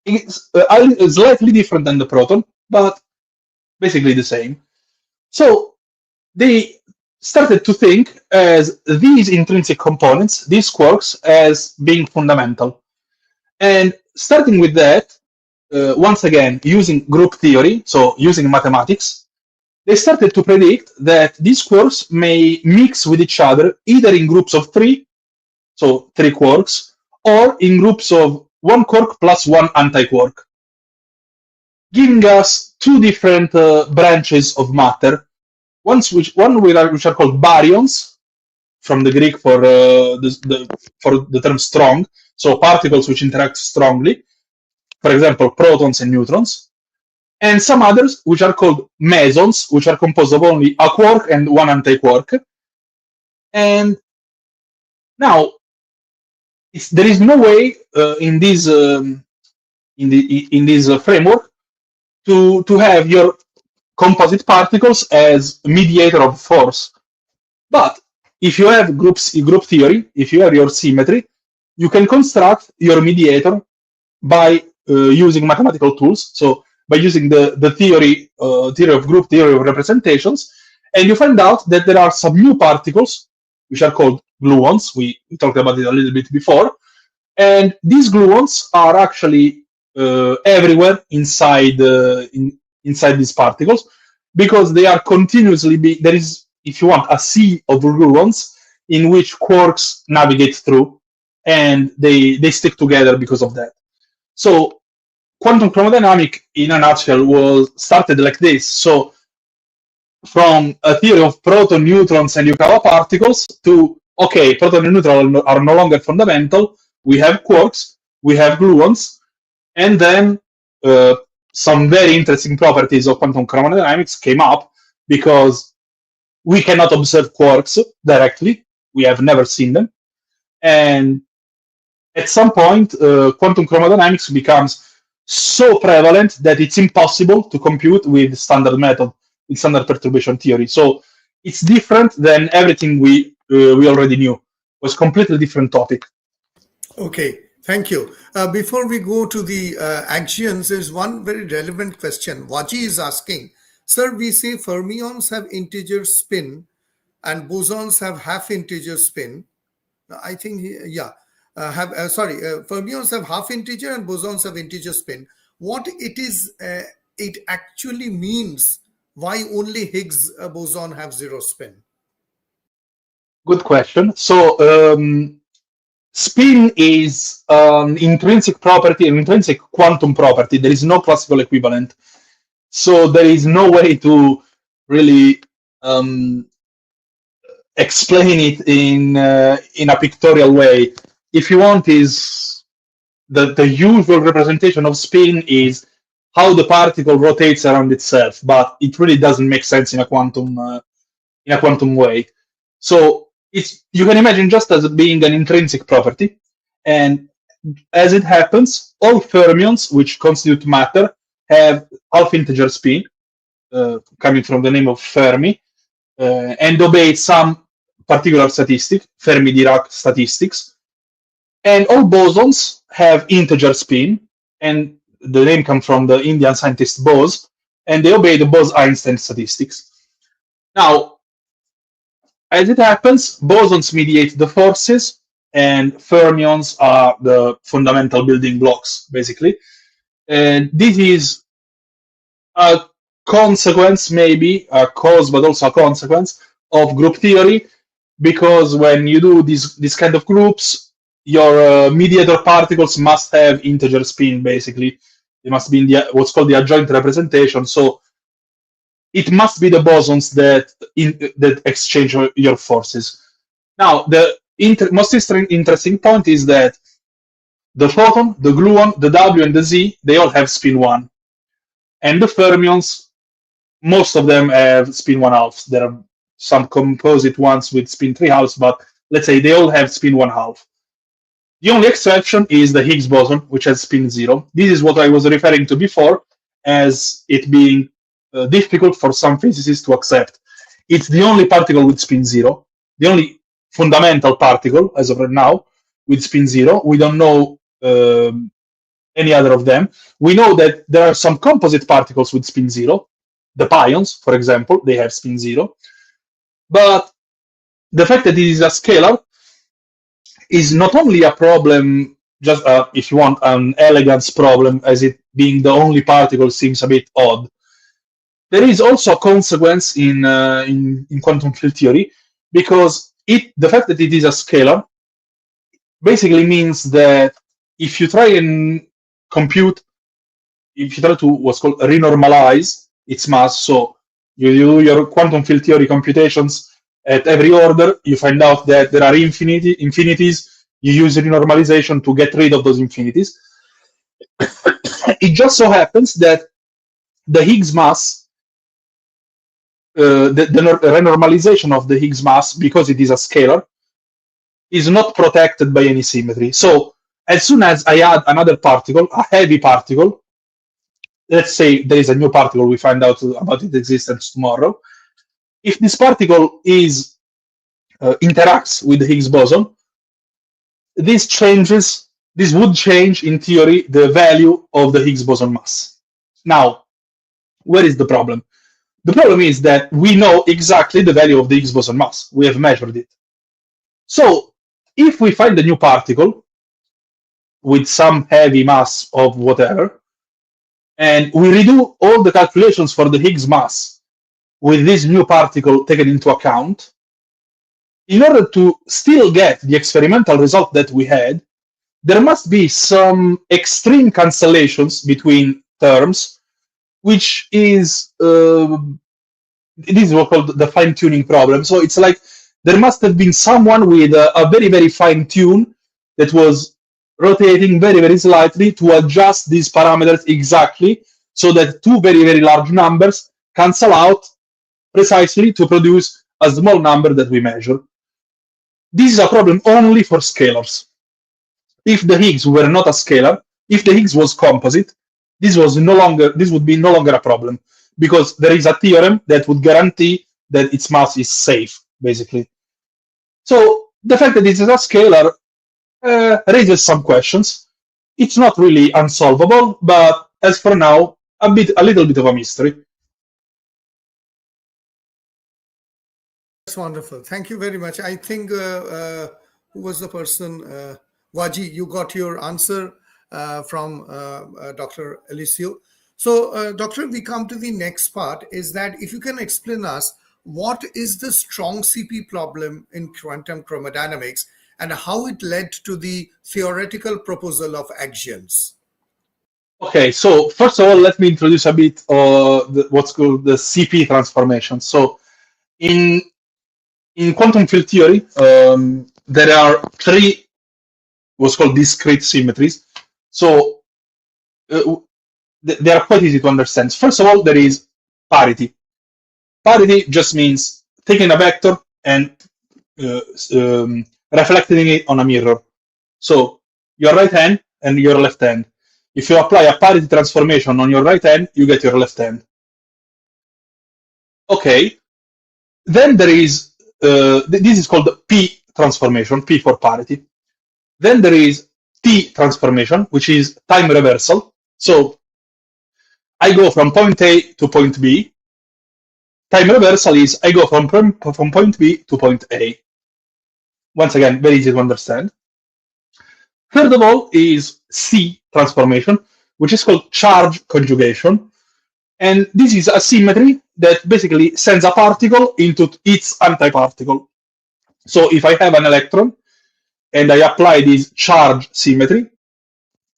It's slightly different than the proton, but basically the same. So they started to think as these intrinsic components, these quarks, as being fundamental. And starting with that, once again, using group theory, so using mathematics, they started to predict that these quarks may mix with each other either in groups of 3, so 3 quarks, or in groups of 1 quark plus 1 anti-quark, giving us 2 different branches of matter. One which are called baryons, from the Greek for the term strong, so particles which interact strongly, for example, protons and neutrons, and some others which are called mesons, which are composed of only a quark and 1 anti-quark. And now there is no way in this framework to have your composite particles as mediator of force. But if you have group theory, if you have your symmetry, you can construct your mediator by using mathematical tools. So by using the theory of group theory of representations, and you find out that there are some new particles which are called gluons. We talked about it a little bit before, and these gluons are actually everywhere inside inside these particles, because they are continuously there is, if you want, a sea of gluons in which quarks navigate through, and they stick together because of that. So quantum chromodynamics, in a nutshell, was started like this. So from a theory of proton, neutrons, and Yukawa particles to, okay, proton and neutron are no longer fundamental. We have quarks, we have gluons, and then some very interesting properties of quantum chromodynamics came up, because we cannot observe quarks directly. We have never seen them. And at some point, quantum chromodynamics becomes so prevalent that it's impossible to compute with standard method, with standard perturbation theory. So it's different than everything we already knew. It was a completely different topic. Okay, thank you. Before we go to the axions, there's one very relevant question. Waji is asking, sir, we say fermions have integer spin and bosons have half integer spin. I think, fermions have half integer and bosons have integer spin. What it actually means, why only Higgs boson have 0 spin? Good question. So spin is an intrinsic property, an intrinsic quantum property. There is no classical equivalent. So there is no way to really explain it in a pictorial way. If you want, is the usual representation of spin is how the particle rotates around itself, but it really doesn't make sense in a quantum way. So you can imagine just as being an intrinsic property, and as it happens, all fermions which constitute matter have half integer spin, coming from the name of Fermi, and obey some particular statistic, Fermi-Dirac statistics. And all bosons have integer spin, and the name comes from the Indian scientist Bose, and they obey the Bose-Einstein statistics. Now, as it happens, bosons mediate the forces, and fermions are the fundamental building blocks, basically. And this is a consequence, maybe a cause, but also a consequence of group theory, because when you do these kind of groups, your mediator particles must have integer spin, basically. They must be in what's called the adjoint representation. So it must be the bosons that exchange your forces. Now, the most interesting point is that the photon, the gluon, the W, and the Z, they all have spin 1. And the fermions, most of them have spin 1/2. There are some composite ones with spin 3/2, but let's say they all have spin 1/2. The only exception is the Higgs boson, which has spin 0. This is what I was referring to before as it being difficult for some physicists to accept. It's the only particle with spin 0, the only fundamental particle as of right now with spin 0. We don't know any other of them. We know that there are some composite particles with spin 0. The pions, for example, they have spin 0. But the fact that it is a scalar is not only a problem, just if you want, an elegance problem, as it being the only particle seems a bit odd. There is also a consequence in quantum field theory, because the fact that it is a scalar basically means that if you try and compute, if you try to what's called renormalize its mass, so you do your quantum field theory computations at every order, you find out that there are infinities, you use renormalization to get rid of those infinities. It just so happens that the Higgs mass, the renormalization of the Higgs mass, because it is a scalar, is not protected by any symmetry. So as soon as I add another particle, a heavy particle, let's say there is a new particle, we find out about its existence tomorrow. If this particle interacts with the Higgs boson, this would change, in theory, the value of the Higgs boson mass. Now, where is the problem? The problem is that we know exactly the value of the Higgs boson mass. We have measured it. So if we find a new particle with some heavy mass of whatever, and we redo all the calculations for the Higgs mass with this new particle taken into account, in order to still get the experimental result that we had, there must be some extreme cancellations between terms, which is this is what called the fine-tuning problem. So it's like there must have been someone with a very, very fine tune that was rotating very, very slightly to adjust these parameters exactly so that two very, very large numbers cancel out precisely to produce a small number that we measure. This is a problem only for scalars. If the Higgs were not a scalar, if the Higgs was composite, this would be no longer a problem, because there is a theorem that would guarantee that its mass is safe, basically. So the fact that it is a scalar raises some questions. It's not really unsolvable, but as for now, a little bit of a mystery. That's wonderful. Thank you very much. I think who was the person? Waji, you got your answer from Dr. Alessio. So, Doctor, we come to the next part, is that if you can explain us what is the strong CP problem in quantum chromodynamics and how it led to the theoretical proposal of axions. Okay, so first of all, let me introduce a bit what's called the CP transformation. So in quantum field theory, there are three what's called discrete symmetries. So they are quite easy to understand. First of all, there is parity. Parity just means taking a vector and reflecting it on a mirror. So your right hand and your left hand. If you apply a parity transformation on your right hand, you get your left hand. Okay. Then there is, this is called P transformation, P for parity. Then there is T transformation, which is time reversal. So I go from point A to point B. Time reversal is I go from point B to point A. Once again, very easy to understand. Third of all is C transformation, which is called charge conjugation. And this is a symmetry that basically sends a particle into its antiparticle. So if I have an electron and I apply this charge symmetry,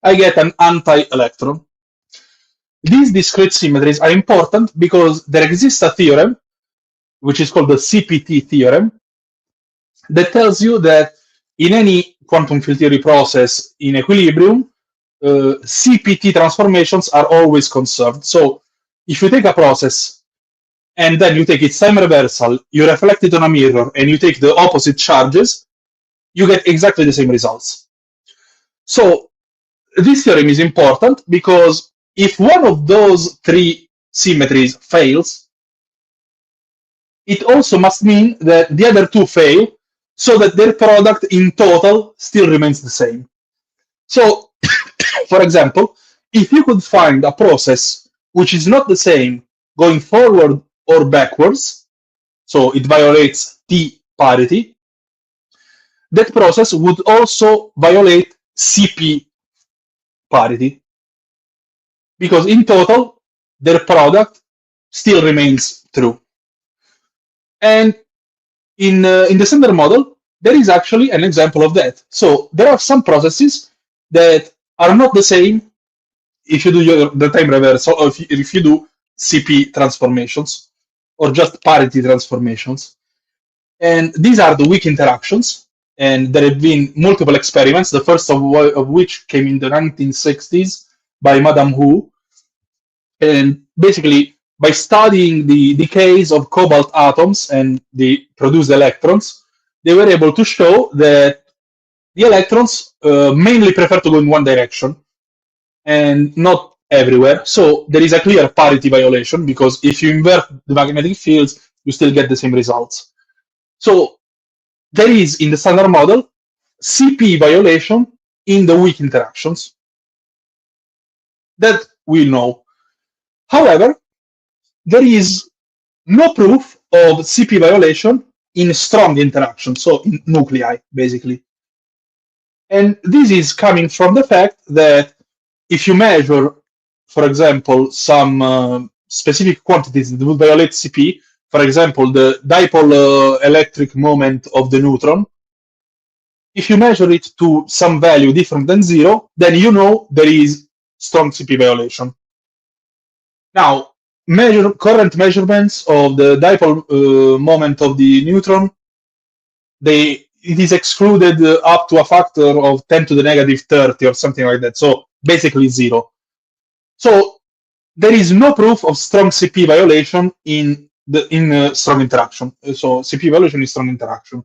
I get an anti-electron. These discrete symmetries are important because there exists a theorem, which is called the CPT theorem, that tells you that in any quantum field theory process in equilibrium, CPT transformations are always conserved. So if you take a process and then you take its time reversal, you reflect it on a mirror, and you take the opposite charges, you get exactly the same results. So this theorem is important because if one of those three symmetries fails, it also must mean that the other two fail, so that their product in total still remains the same. So, for example, if you could find a process which is not the same going forward or backwards, so it violates T parity, that process would also violate CP parity, because in total, their product still remains true. And in the standard model, there is actually an example of that. So there are some processes that are not the same if you do the time reversal, or if you do CP transformations, or just parity transformations. And these are the weak interactions. And there have been multiple experiments, the first of which came in the 1960s by Madame Hu. And basically, by studying the decays of cobalt atoms and the produced electrons, they were able to show that the electrons mainly prefer to go in one direction and not everywhere. So there is a clear parity violation, because if you invert the magnetic fields, you still get the same results. So there is, in the standard model, CP violation in the weak interactions. That we know. However, there is no proof of CP violation in strong interactions, so in nuclei, basically. And this is coming from the fact that if you measure, for example, some specific quantities that will violate CP, for example, the dipole electric moment of the neutron, if you measure it to some value different than 0, then you know there is strong CP violation. Now, current measurements of the dipole moment of the neutron, it is excluded up to a factor of 10 to the negative 30 or something like that, so basically 0. So there is no proof of strong CP violation in strong interaction. So CP violation is strong interaction.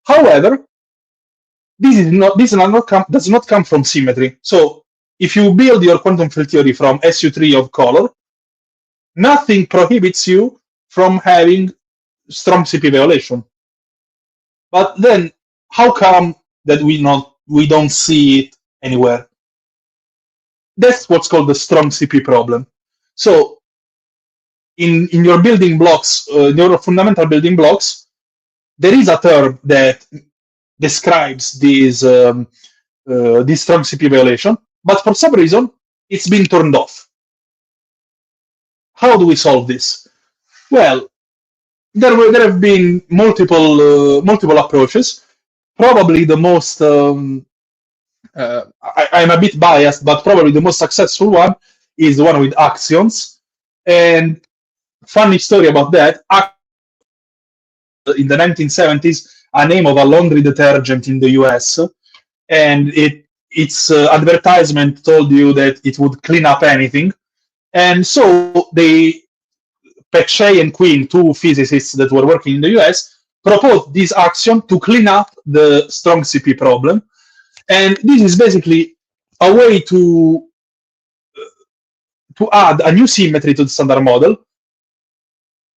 However, this does not come from symmetry. So if you build your quantum field theory from SU3 of color, nothing prohibits you from having strong CP violation. But then, how come that we don't see it anywhere? That's what's called the strong CP problem. So in your building blocks, your fundamental building blocks, there is a term that describes this strong CP violation, but for some reason, it's been turned off. How do we solve this? Well, there have been multiple approaches. Probably the most, I'm a bit biased, but probably the most successful one is the one with axions. And funny story about that, in the 1970s, a name of a laundry detergent in the US, and its advertisement told you that it would clean up anything. And so Peccei and Quinn, two physicists that were working in the US, proposed this axiom to clean up the strong CP problem. And this is basically a way to add a new symmetry to the standard model.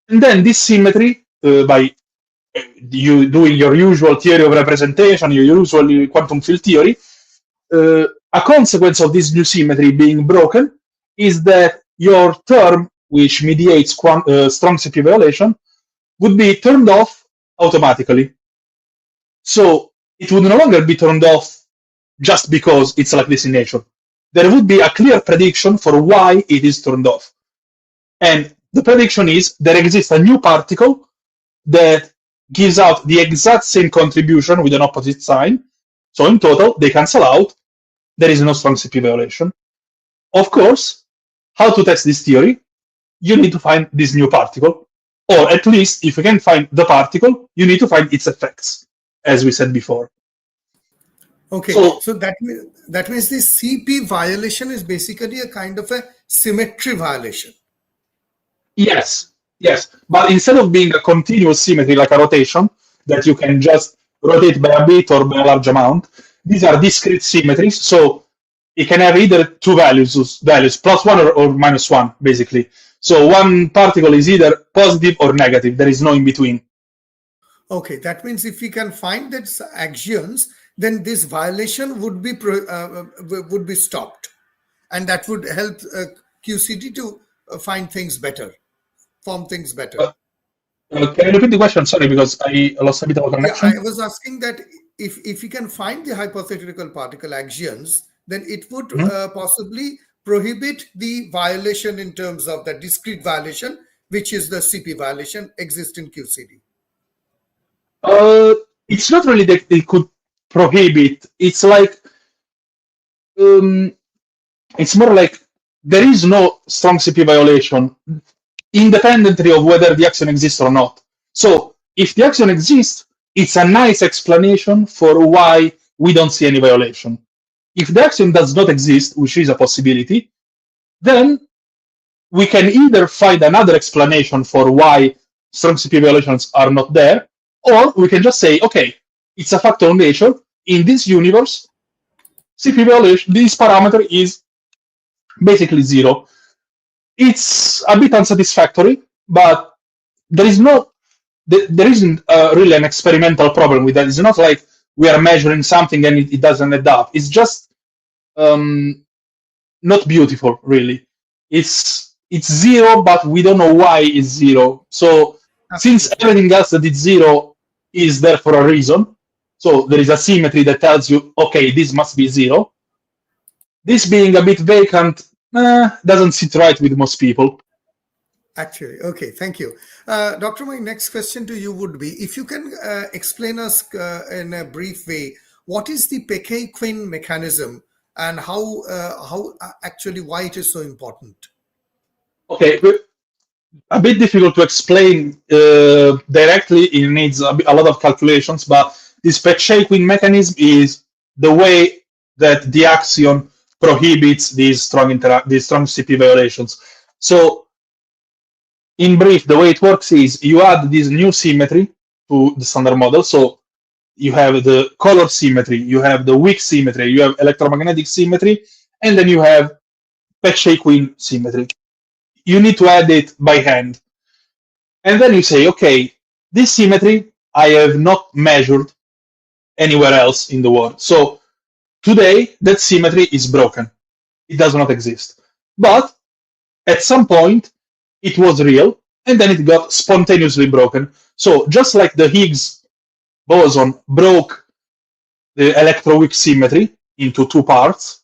And then this symmetry, by you doing your usual theory of representation, your usual quantum field theory, a consequence of this new symmetry being broken is that your term, which mediates strong CP violation, would be turned off automatically. So it would no longer be turned off just because it's like this in nature. There would be a clear prediction for why it is turned off. And the prediction is there exists a new particle that gives out the exact same contribution with an opposite sign. So in total, they cancel out. There is no strong CP violation. Of course, how to test this theory? You need to find this new particle. Or at least, if you can find the particle, you need to find its effects, as we said before. Okay, so that means the CP violation is basically a kind of a symmetry violation. Yes. But instead of being a continuous symmetry like a rotation, that you can just rotate by a bit or by a large amount, these are discrete symmetries. So it can have either two values +1 or -1, basically. So one particle is either positive or negative. There is no in between. Okay, that means if we can find that axions, then this violation would be stopped, and that would help QCD to find things better, form things better. Uh, can you repeat the question? Sorry, because I lost a bit of a Yeah, connection. I was asking that if we can find the hypothetical particle axions, then it would Mhm. possibly prohibit the violation in terms of the discrete violation, which is the CP violation, exist in QCD. Uh, it's not really that they could prohibit. It's like um, it's more like there is no strong CP violation independently of whether the action exists or not. So if the action exists, it's a nice explanation for why we don't see any violation. If the action does not exist, which is a possibility, then we can either find another explanation for why strong CP violations are not there, or we can just say, okay, it's a factor of nature. In this universe, CP violation, this parameter is basically zero. It's a bit unsatisfactory, but there is no there isn't really an experimental problem with that. It's not like we are measuring something and it doesn't add up. It's just not beautiful, really. It's zero, but we don't know why it's zero. So since Absolutely. everything else that is zero is there for a reason, so there is a symmetry that tells you, okay, this must be zero. This being a bit vacant doesn't sit right with most people. Actually, okay, thank you. Doctor, my next question to you would be if you can explain us in a brief way what is the Peccei Quinn mechanism and how actually why it is so important. Okay, a bit difficult to explain directly. It needs a lot of calculations, but this Peccei Quinn mechanism is the way that the axion prohibits these strong CP violations. So, in brief, the way it works is you add this new symmetry to the standard model. So you have the color symmetry, you have the weak symmetry, you have electromagnetic symmetry, and then you have Peccei Quinn symmetry. You need to add it by hand. And then you say, okay, this symmetry I have not measured anywhere else in the world. So today, that symmetry is broken. It does not exist. But at some point, it was real, and then it got spontaneously broken. So just like the Higgs boson broke the electroweak symmetry into two parts,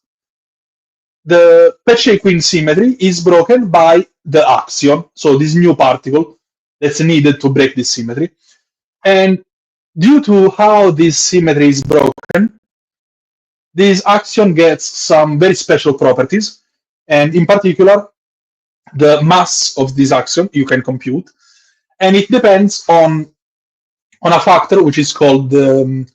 the Peccei Quinn symmetry is broken by the axion, so this new particle that's needed to break this symmetry. And due to how this symmetry is broken, this axion gets some very special properties, and in particular, the mass of this axion you can compute, and it depends on a factor which is called in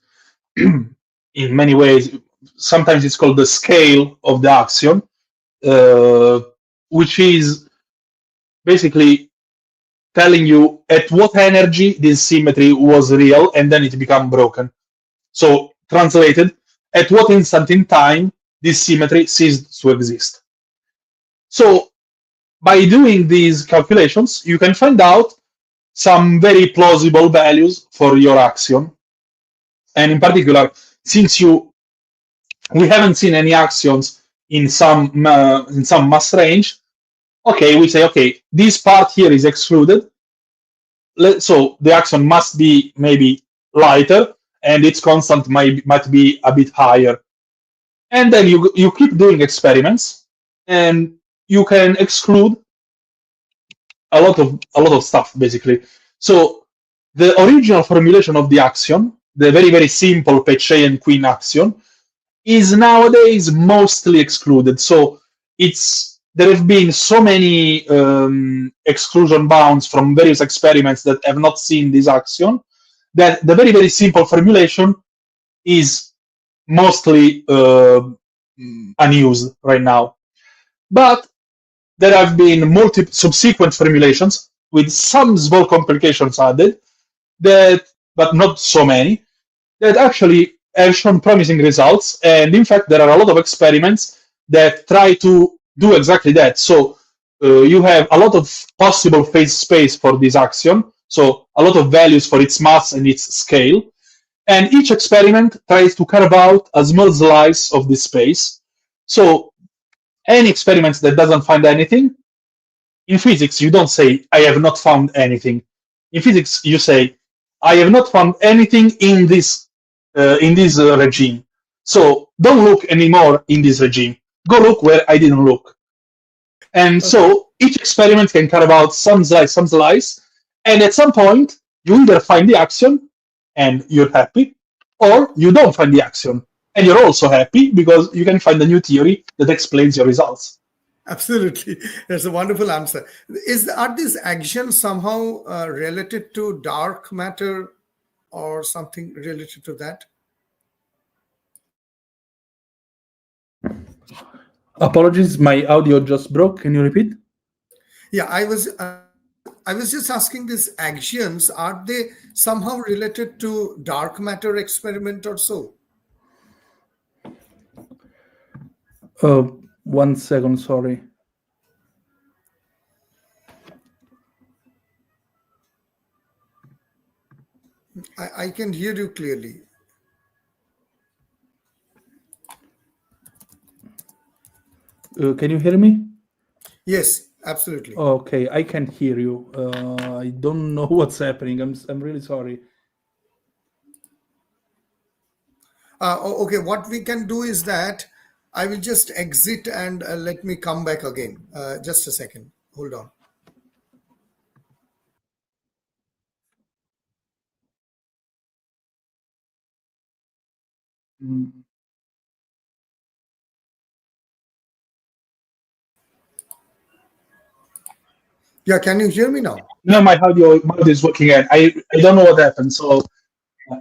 many ways, sometimes it's called the scale of the axion, which is basically telling you at what energy this symmetry was real, and then it became broken. So, translated, at what instant in time this symmetry ceased to exist. So, by doing these calculations, you can find out some very plausible values for your axion. And in particular, since we haven't seen any axions in some mass range, okay, we say, okay, this part here is excluded. So the axion must be maybe lighter, and its constant might be a bit higher. And then you keep doing experiments, and you can exclude a lot of stuff basically. So the original formulation of the axion, the very very simple Peccei and Quinn axion, is nowadays mostly excluded. So there have been so many exclusion bounds from various experiments that have not seen this axion that the very very simple formulation is mostly unused right now. But there have been multiple subsequent formulations with some small complications added, but not so many, that actually have shown promising results. And in fact, there are a lot of experiments that try to do exactly that. So you have a lot of possible phase space for this axion, so a lot of values for its mass and its scale. And each experiment tries to carve out a small slice of this space. So any experiment that doesn't find anything, in physics, you don't say, I have not found anything. In physics, you say, I have not found anything in this regime. So don't look anymore in this regime. Go look where I didn't look. And so each experiment can carve out some slice, and at some point, you either find the axion and you're happy, or you don't find the axion and you're also happy because you can find a new theory that explains your results. Absolutely. That's a wonderful answer. Are these axions somehow related to dark matter or something related to that? Apologies, my audio just broke. Can you repeat? Yeah, I was just asking these axions, are they somehow related to dark matter experiment or so? 1 second, sorry. I can hear you clearly. Can you hear me? Yes, absolutely. Okay, I can hear you. I don't know what's happening. I'm really sorry. Okay, what we can do is that I will just exit and let me come back again. Just a second. Hold on. Yeah, can you hear me now? No, my audio is working again. I don't know what happened. So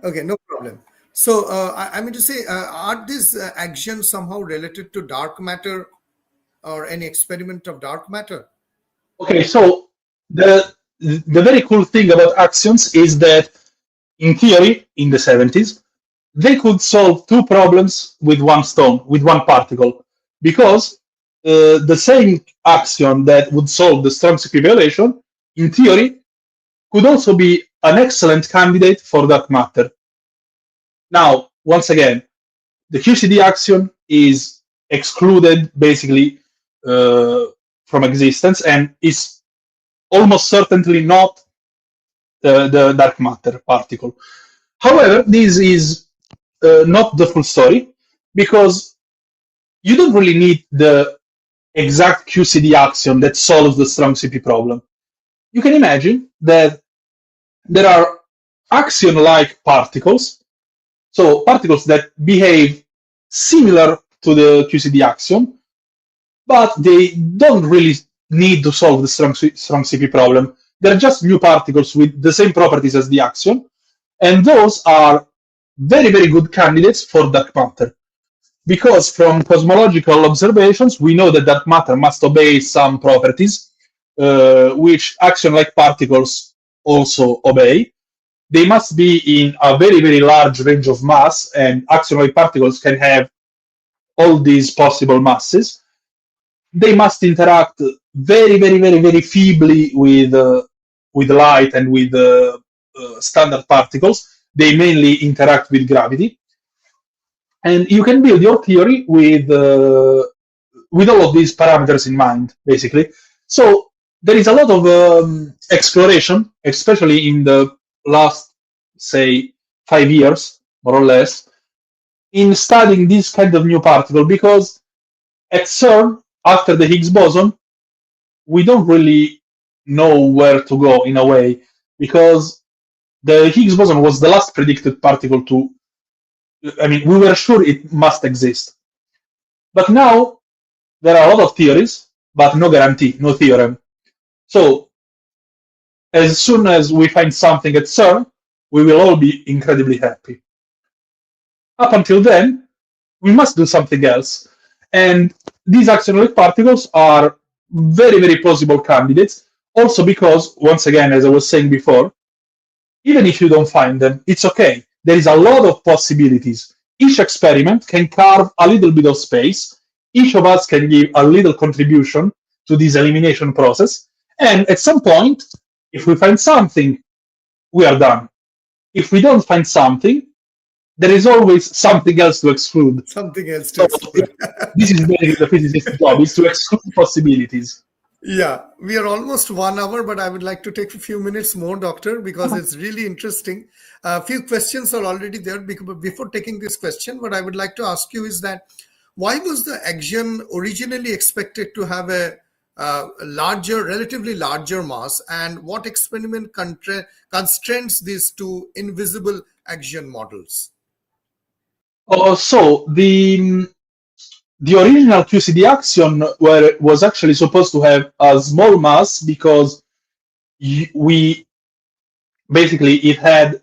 okay, no problem. So I mean to say, are these axions somehow related to dark matter or any experiment of dark matter? Okay, so the very cool thing about axions is that in theory, in the 70s, they could solve two problems with one stone, with one particle, because the same axion that would solve the strongcp violation, in theory, could also be an excellent candidate for dark matter. Now, once again, the QCD axion is excluded basically from existence and is almost certainly not the dark matter particle. However, this is not the full story, because you don't really need the exact QCD axion that solves the strongcp problem. You can imagine that there are axion-like particles, so particles that behave similar to the QCD axion, but they don't really need to solve the strongcp problem. They're just new particles with the same properties as the axion, and those are very, very good candidates for dark matter. Because from cosmological observations, we know that dark matter must obey some properties, which axion-like particles also obey. They must be in a very, very large range of mass, and axion-like particles can have all these possible masses. They must interact very, very, very, very feebly with light and with standard particles. They mainly interact with gravity. And you can build your theory with all of these parameters in mind, basically. So there is a lot of exploration, especially in the last, say, 5 years, more or less, in studying this kind of new particle, because at CERN, after the Higgs boson, we don't really know where to go in a way, because the Higgs boson was the last predicted particle to, I mean, we were sure it must exist. But now there are a lot of theories, but no guarantee, no theorem. So as soon as we find something at CERN, we will all be incredibly happy. Up until then, we must do something else. And these axion-like particles are very, very plausible candidates, also because, once again, as I was saying before, even if you don't find them, it's okay. There is a lot of possibilities. Each experiment can carve a little bit of space. Each of us can give a little contribution to this elimination process. And at some point, if we find something we are done. If we don't find something, there is always something else to exclude. Something else to So exclude. this is basically the physicist's job, is to exclude possibilities. Yeah, we are almost 1 hour, but I would like to take a few minutes more, Doctor, because it's really interesting. A few questions are already there. Before taking this question, what I would like to ask you is that why was the axion originally expected to have a relatively larger mass, and what experiment constrains these two invisible axion models? So the original QCD axion was actually supposed to have a small mass because we basically it had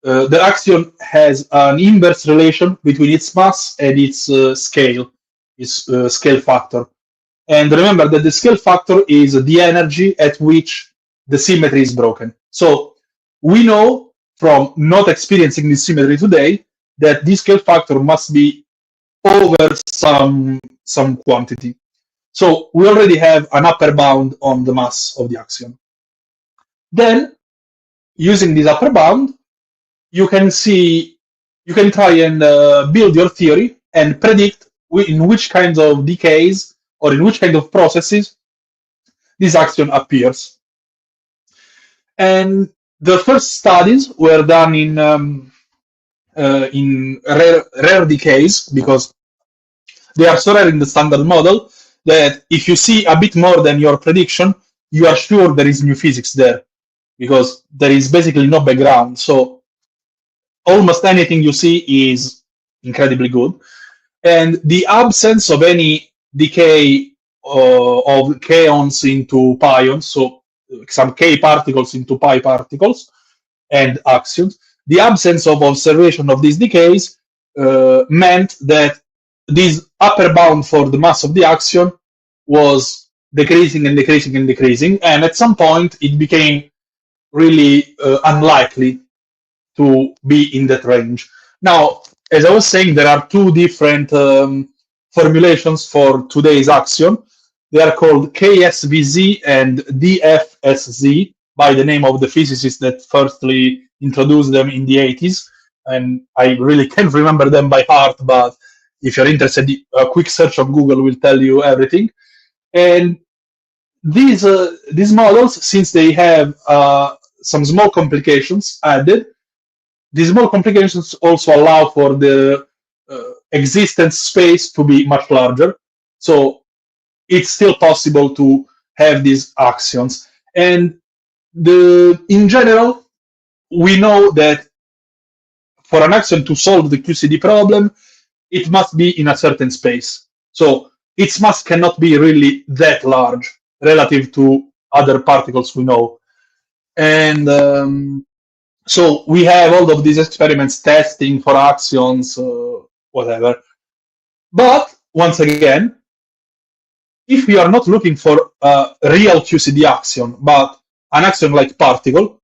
the axion has an inverse relation between its mass and its scale factor. And remember that the scale factor is the energy at which the symmetry is broken. So we know from not experiencing this symmetry today that this scale factor must be over some quantity. So we already have an upper bound on the mass of the axion. Then, using this upper bound, you can try and build your theory and predict in which kinds of decays or in which kind of processes this axion appears. And the first studies were done in rare decays, because they are so rare in the standard model that if you see a bit more than your prediction, you are sure there is new physics there, because there is basically no background. So almost anything you see is incredibly good. And the absence of any decay of kaons into pions, so some k particles into pi particles and axions, the absence of observation of these decays meant that this upper bound for the mass of the axion was decreasing and decreasing and decreasing, and at some point it became really unlikely to be in that range. Now, as I was saying, there are two different formulations for today's axion. They are called KSVZ and DFSZ by the name of the physicist that firstly introduced them in the 80s. And I really can't remember them by heart, but if you're interested, a quick search of Google will tell you everything. And these models, since they have some small complications added, these small complications also allow for the existence space to be much larger. So it's still possible to have these axions. And in general, we know that for an axion to solve the QCD problem, it must be in a certain space. So its mass cannot be really that large relative to other particles we know. And so we have all of these experiments testing for axions, whatever. But once again, if we are not looking for a real QCD axion, but an axion-like particle,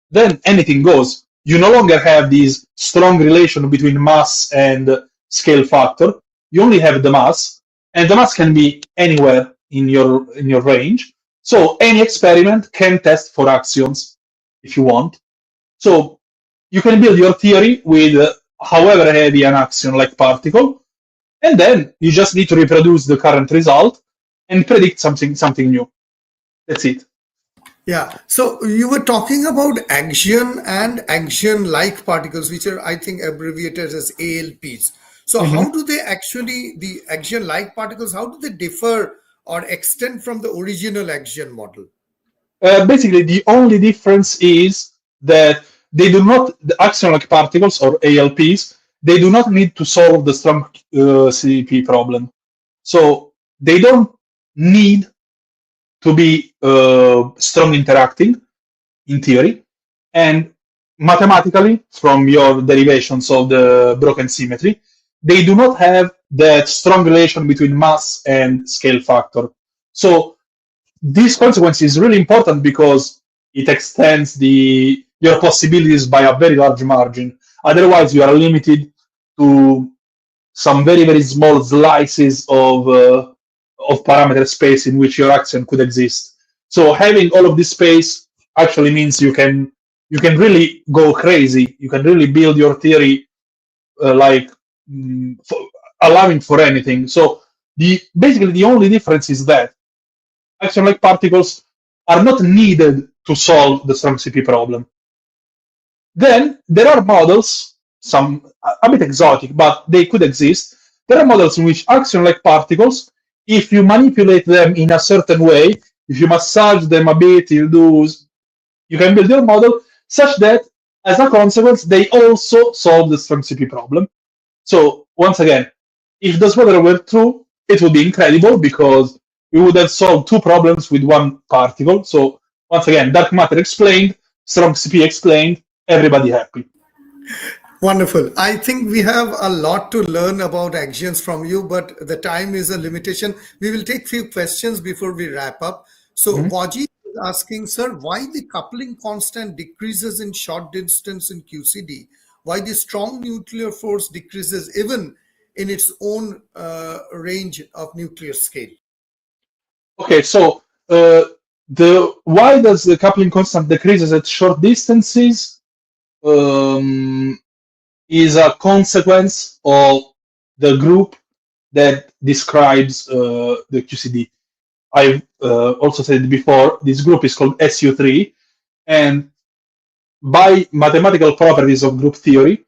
then anything goes. You no longer have this strong relation between mass and scale factor. You only have the mass, and the mass can be anywhere in your range. So any experiment can test for axions if you want. So you can build your theory with however heavy an axion-like particle, and then you just need to reproduce the current result and predict something new. That's it. Yeah. So you were talking about axion and axion-like particles, which are, I think, abbreviated as ALPs. So how do they actually, the axion-like particles, how do they differ or extend from the original axion model? Basically, the only difference is that they do not, the axion-like particles or ALPs, they do not need to solve the strong CP problem. So they don't need to be strong interacting in theory, and mathematically, from your derivations of the broken symmetry, they do not have that strong relation between mass and scale factor. So this consequence is really important because it extends your possibilities by a very large margin. Otherwise, you are limited to some very, very small slices of parameter space in which your axion could exist. So having all of this space actually means you can you can really go crazy. You can really build your theory allowing for anything. So basically the only difference is that axion-like particles are not needed to solve the strong CP problem. Then there are models, some a bit exotic, but they could exist. There are models in which axion-like particles, if you manipulate them in a certain way, if you massage them a bit, you can build your model such that, as a consequence, they also solve the strong CP problem. So once again, if those models were true, it would be incredible because we would have solved two problems with one particle. So once again, dark matter explained, strong CP explained, everybody happy. Wonderful. I think we have a lot to learn about axions from you, but the time is a limitation. We will take few questions before we wrap up. So Waji is asking, sir, why the coupling constant decreases in short distance in QCD? Why the strong nuclear force decreases even in its own range of nuclear scale? Okay, so why does the coupling constant decreases at short distances? Is a consequence of the group that describes the QCD. I've also said before, this group is called SU3, and by mathematical properties of group theory,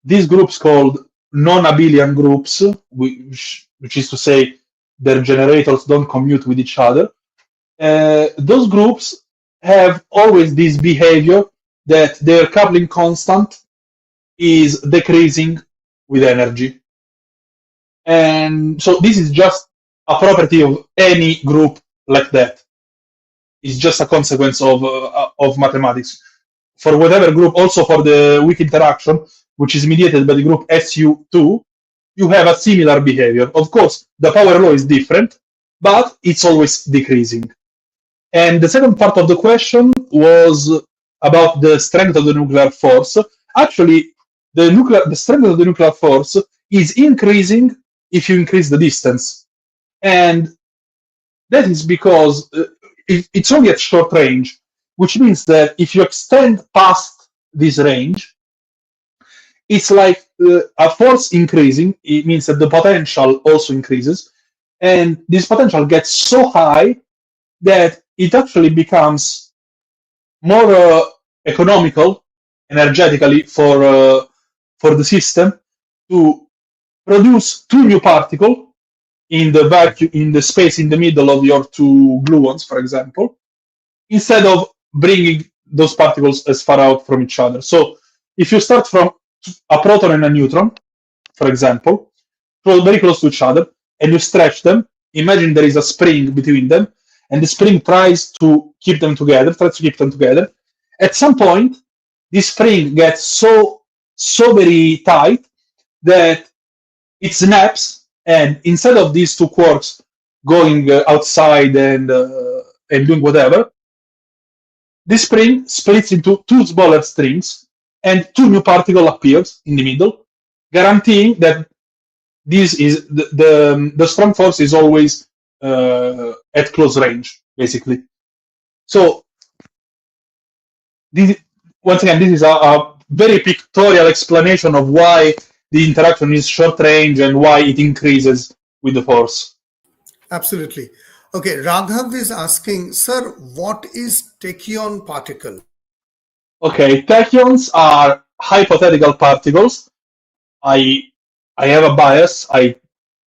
these groups called non-abelian groups, which is to say their generators don't commute with each other, those groups have always this behavior that their coupling constant is decreasing with energy. And so this is just a property of any group like that. It's just a consequence of mathematics. For whatever group, also for the weak interaction, which is mediated by the group SU2, you have a similar behavior. Of course, the power law is different, but it's always decreasing. And the second part of the question was about the strength of the nuclear force. Actually, the strength of the nuclear force is increasing if you increase the distance. And that is because it's only at short range, which means that if you extend past this range, it's like a force increasing. It means that the potential also increases. And this potential gets so high that it actually becomes more economical energetically for the system to produce two new particles in the vacuum, in the space in the middle of your two gluons, for example, instead of bringing those particles as far out from each other. So if you start from a proton and a neutron, for example, very close to each other, and you stretch them, imagine there is a spring between them, and the spring tries to keep them together, At some point, this spring gets so very tight that it snaps, and instead of these two quarks going outside and doing whatever, this spring splits into two smaller strings, and two new particles appears in the middle, guaranteeing that this is the strong force is always at close range, basically. So once again, this is a very pictorial explanation of why the interaction is short range and why it increases with the force. Absolutely. Okay, Raghav is asking, sir, what is tachyon particle? Okay, tachyons are hypothetical particles. I have a bias. I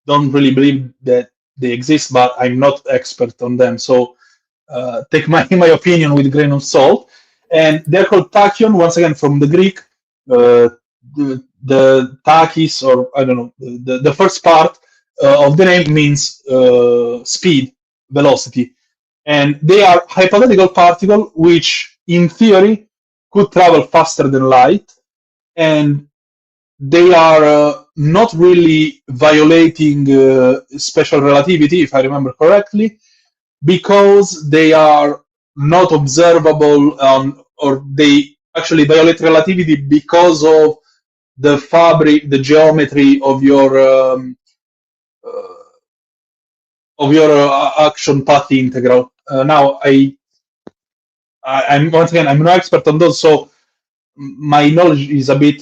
don't really believe that they exist, but I'm not expert on them. So take my opinion with a grain of salt. And they're called tachyon, once again, from the Greek. The tachys, or I don't know, the first part of the name means speed, velocity. And they are hypothetical particles which, in theory, could travel faster than light. And they are not really violating special relativity, if I remember correctly, because they are not observable, or they actually violate relativity because of the fabric, the geometry of your action path integral. Now, I'm once again, I'm no expert on those, so my knowledge is a bit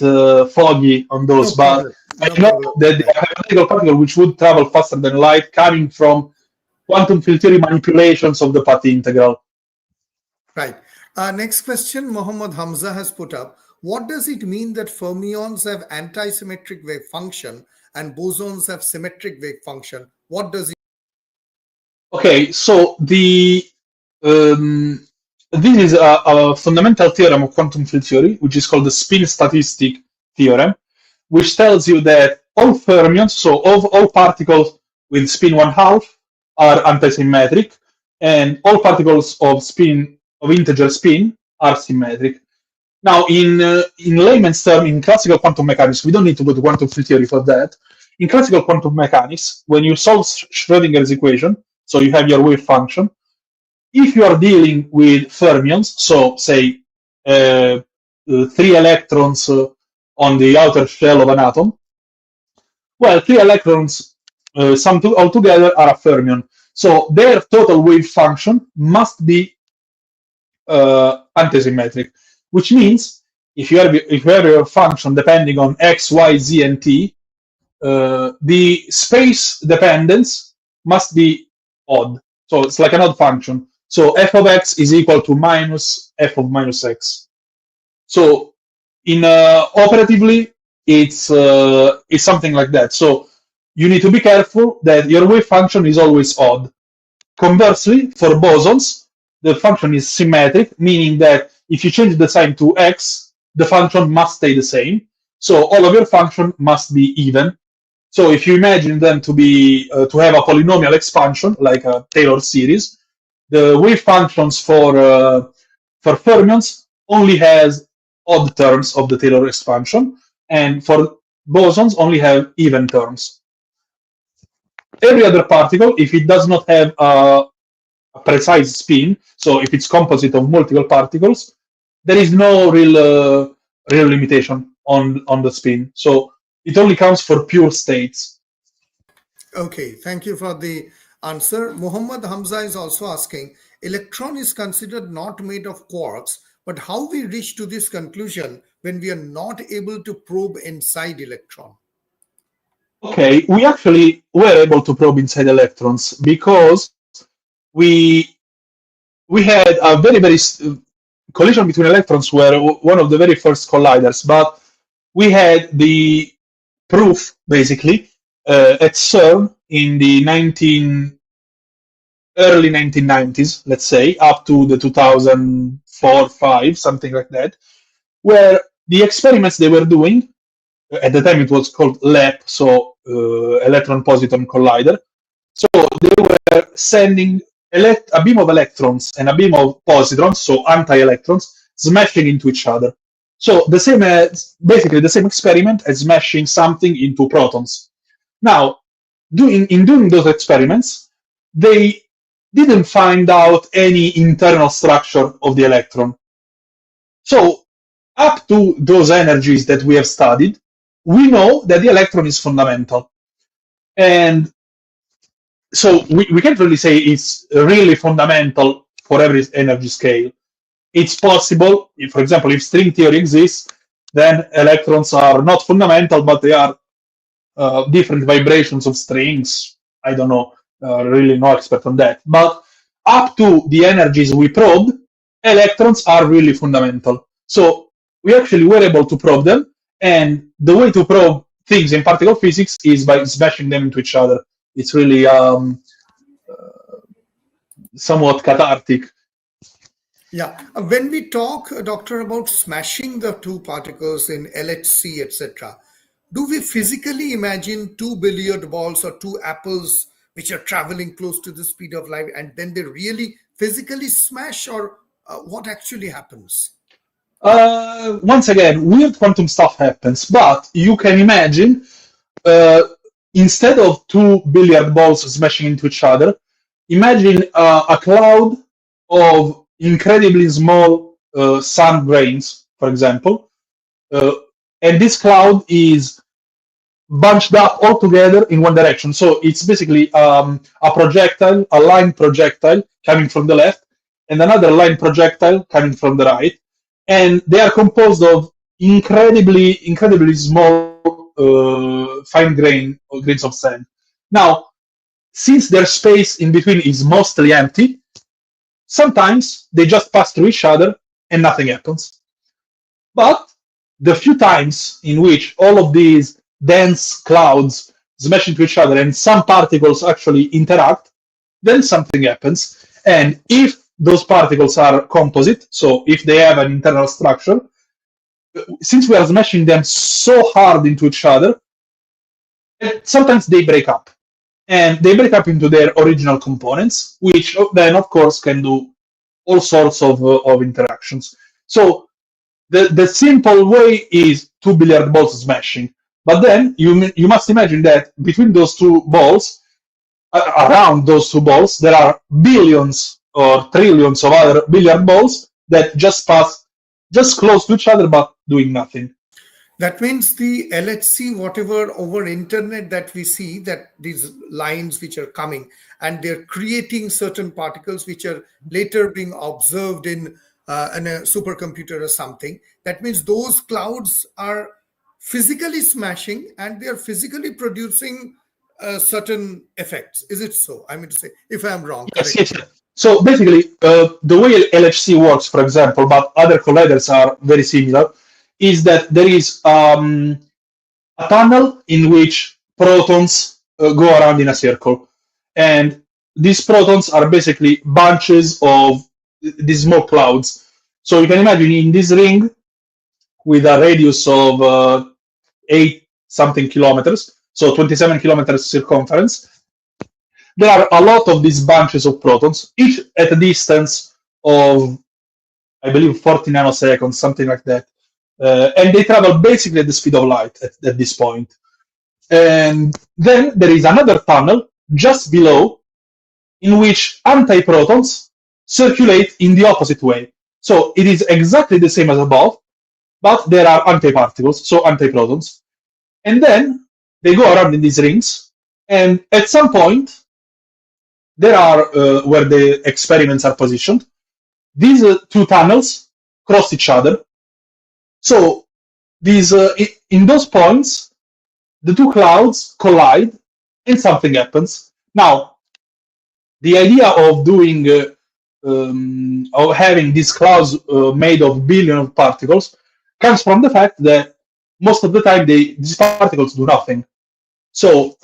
foggy on those. No But problem. I No know problem. that the hypothetical particle which would travel faster than light, coming from quantum field theory manipulations of the path integral. Right. Next question, Mohammed Hamza has put up. What does it mean that fermions have anti-symmetric wave function and bosons have symmetric wave function? What does it? Okay, so um, this is a fundamental theorem of quantum field theory, which is called the spin statistic theorem, which tells you that all fermions, so all particles with spin 1/2, are antisymmetric, and all particles of integer spin are symmetric. Now, in layman's term, in classical quantum mechanics, we don't need to go to quantum field theory for that. In classical quantum mechanics, when you solve Schrodinger's equation, so you have your wave function, if you are dealing with fermions, so say 3 electrons on the outer shell of an atom, well, 3 electrons summed all together are a fermion. So their total wave function must be antisymmetric, which means if you have your function depending on x, y, z, and t, the space dependence must be odd. So it's like an odd function. So f of x is equal to minus f of minus x. So in operatively, it's something like that. So you need to be careful that your wave function is always odd. Conversely, for bosons, the function is symmetric, meaning that if you change the sign to x, the function must stay the same. So all of your function must be even. So if you imagine them to be to have a polynomial expansion, like a Taylor series, the wave functions for fermions only has odd terms of the Taylor expansion, and for bosons only have even terms. Every other particle, if it does not have a precise spin, so if it's composite of multiple particles, there is no real limitation on the spin. So it only counts for pure states. Okay, thank you for the answer. Muhammad Hamza is also asking, electron is considered not made of quarks, but how we reach to this conclusion when we are not able to probe inside electron? Okay, we actually were able to probe inside electrons because we we had a very collision between electrons were one of the very first colliders, but we had the proof basically at CERN in the early 1990s, let's say, up to the 2004-5, something like that, where the experiments they were doing, at the time it was called LEP, so electron-positron collider. So they were sending a beam of electrons and a beam of positrons, so anti-electrons, smashing into each other. So the same as basically the same experiment as smashing something into protons. Now, in doing those experiments, they didn't find out any internal structure of the electron. So up to those energies that we have studied, we know that the electron is fundamental. And so we can't really say it's really fundamental for every energy scale. It's possible, for example, if string theory exists, then electrons are not fundamental, but they are different vibrations of strings. I don't know, really no expert on that. But up to the energies we probed, electrons are really fundamental. So we actually were able to probe them, and the way to probe things in particle physics is by smashing them into each other. It's really somewhat cathartic. Yeah, when we talk, Doctor, about smashing the two particles in LHC, etc., do we physically imagine two billiard balls or two apples which are traveling close to the speed of light and then they really physically smash, or what actually happens? Once again, weird quantum stuff happens, but you can imagine uh, instead of two billiard balls smashing into each other, imagine a cloud of incredibly small sun grains, for example, uh, and this cloud is bunched up all together in one direction. So it's basically a projectile, a line projectile coming from the left, and another line projectile coming from the right, and they are composed of incredibly small fine grains of sand. Now, since their space in between is mostly empty, sometimes they just pass through each other and nothing happens. But the few times in which all of these dense clouds smash into each other and some particles actually interact, then something happens. And if those particles are composite, so if they have an internal structure, since we are smashing them so hard into each other, sometimes they break up. And they break up into their original components, which then, of course, can do all sorts of interactions. So the simple way is two billiard balls smashing. But then you must imagine that between those two balls, around those two balls, there are billions or trillions of other billiard balls that just pass just close to each other but doing nothing. That means the LHC, whatever over internet that we see, that these lines which are coming and they're creating certain particles which are later being observed in a supercomputer or something. That means those clouds are physically smashing and they are physically producing certain effects. Is it so? I mean to say, if I'm wrong. Yes. So basically, the way LHC works, for example, but other colliders are very similar, is that there is a tunnel in which protons go around in a circle. And these protons are basically bunches of these small clouds. So you can imagine in this ring with a radius of 8-something kilometers, so 27 kilometers circumference, there are a lot of these bunches of protons, each at a distance of, I believe, 40 nanoseconds, something like that. And they travel basically at the speed of light at this point. And then there is another tunnel just below in which antiprotons circulate in the opposite way. So it is exactly the same as above, but there are antiparticles, so antiprotons. And then they go around in these rings, and at some point, there are, where the experiments are positioned, these two tunnels cross each other. So these in those points, the two clouds collide and something happens. Now, the idea of doing of having these clouds made of billions of particles comes from the fact that most of the time these particles do nothing. So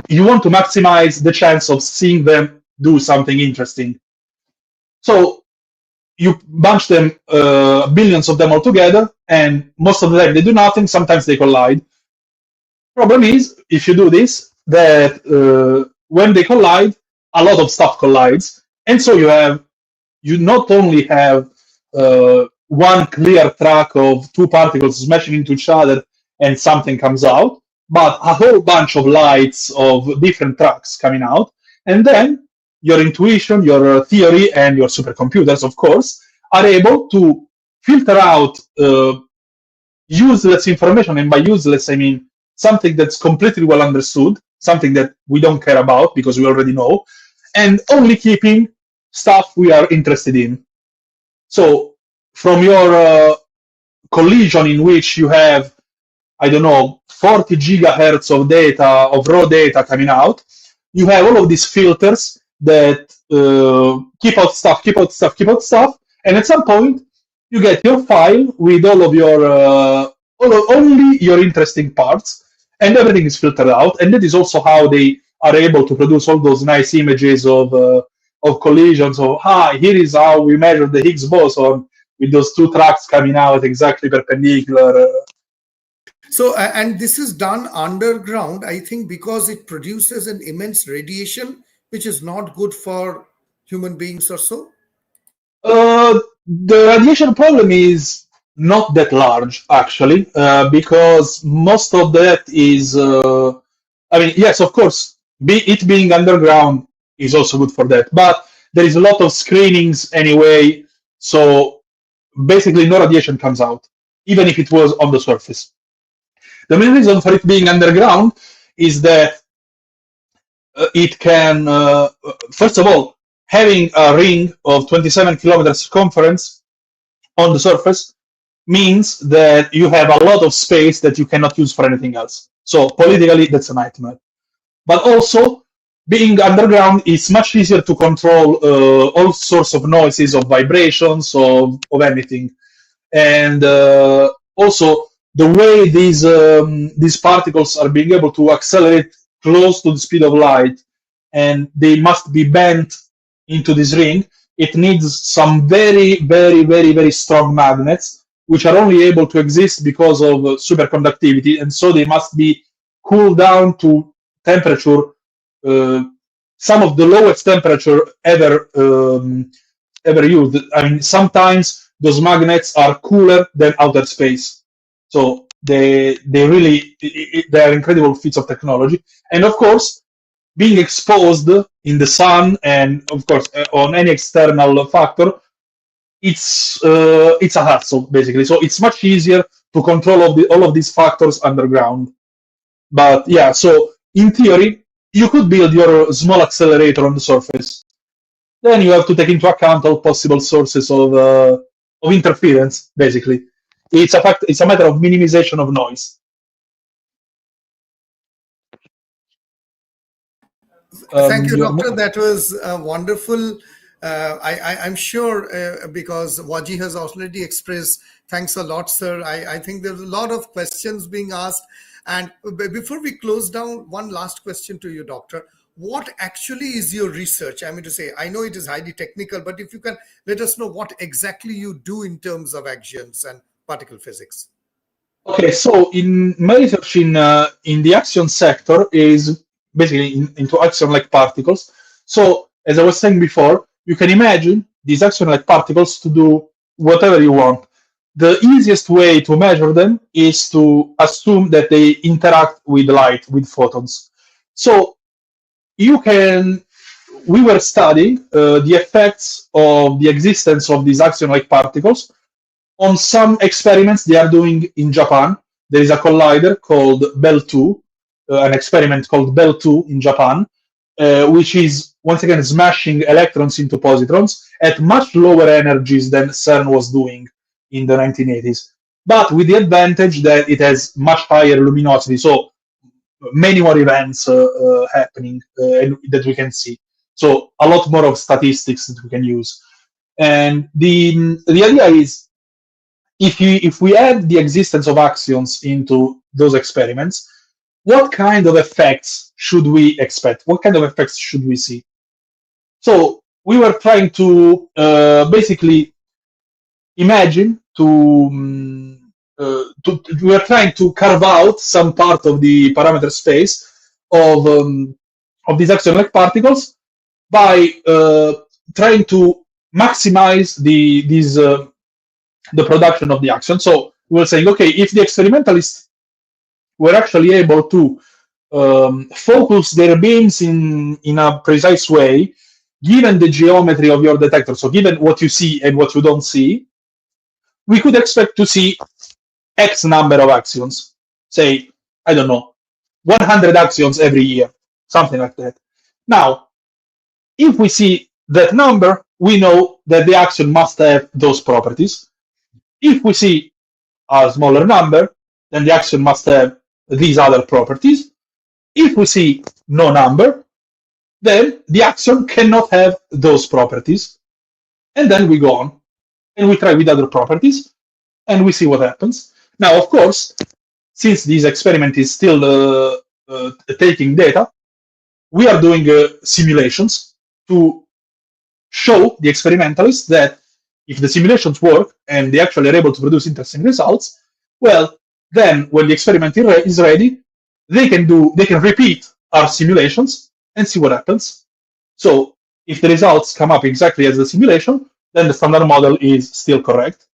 you want to maximize the chance of seeing them do something interesting. So you bunch them, billions of them all together, and most of the time they do nothing, sometimes they collide. Problem is, if you do this, that when they collide, a lot of stuff collides, and so you not only have one clear track of two particles smashing into each other and something comes out, but a whole bunch of lights of different tracks coming out, and then your intuition, your theory, and your supercomputers, of course, are able to filter out useless information, and by useless I mean something that's completely well understood, something that we don't care about because we already know, and only keeping stuff we are interested in. So from your collision in which you have, I don't know, 40 gigahertz of data, of raw data coming out, you have all of these filters that keep out stuff, and at some point you get your file with all of your only your interesting parts, and everything is filtered out. And that is also how they are able to produce all those nice images of collisions. Of here is how we measure the Higgs boson with those two tracks coming out exactly perpendicular. So, and this is done underground, I think, because it produces an immense radiation, which is not good for human beings or so. The radiation problem is not that large, actually, because most of that is, I mean, yes, of course, it being underground is also good for that, but there is a lot of screenings anyway, so basically no radiation comes out, even if it was on the surface. The main reason for it being underground is that it can, first of all, having a ring of 27 kilometers circumference on the surface means that you have a lot of space that you cannot use for anything else. So politically, that's a nightmare. But also, being underground is much easier to control all sorts of noises, of vibrations, of anything. And also, the way these particles are being able to accelerate close to the speed of light, and they must be bent into this ring, it needs some very, very, very, very strong magnets, which are only able to exist because of superconductivity, and so they must be cooled down to temperature, some of the lowest temperature ever used. I mean, sometimes those magnets are cooler than outer space. So they really they are incredible feats of technology. And of course, being exposed in the sun and of course on any external factor, it's a hassle basically. So it's much easier to control all of these factors underground. But yeah, so in theory, you could build your small accelerator on the surface. Then you have to take into account all possible sources of interference. Basically, it's a matter of minimization of noise. Thank you, Doctor. That was wonderful. I'm sure because Waji has already expressed, thanks a lot, sir. I think there's a lot of questions being asked. And before we close down, one last question to you, Doctor. What actually is your research? I mean to say, I know it is highly technical, but if you can let us know what exactly you do in terms of axions and particle physics. Okay, so in my research in the axion sector is basically into axion-like particles. So as I was saying before, you can imagine these axion-like particles to do whatever you want. The easiest way to measure them is to assume that they interact with light, with photons. So we were studying the effects of the existence of these axion-like particles on some experiments they are doing in Japan. There is a collider called Bell 2, an experiment called Bell 2 in Japan, which is once again smashing electrons into positrons at much lower energies than CERN was doing in the 1980s, but with the advantage that it has much higher luminosity, so many more events happening that we can see. So a lot more of statistics that we can use. And the idea is, if we add the existence of axions into those experiments, what kind of effects should we expect? What kind of effects should we see? So we were trying to basically imagine we were trying to carve out some part of the parameter space of these axion-like particles by trying to maximize the production of the axion. So we were saying, okay, if the experimentalists were actually able to focus their beams in a precise way, given the geometry of your detector, so given what you see and what you don't see, we could expect to see X number of axions. Say, I don't know, 100 axions every year, something like that. Now, if we see that number, we know that the axion must have those properties. If we see a smaller number, then the axion must have these other properties. If we see no number, then the axion cannot have those properties. And then we go on and we try with other properties and we see what happens. Now, of course, since this experiment is still taking data, we are doing simulations to show the experimentalists that if the simulations work and they actually are able to produce interesting results, well, then when the experiment is ready, they can repeat our simulations and see what happens. So if the results come up exactly as the simulation, then the standard model is still correct.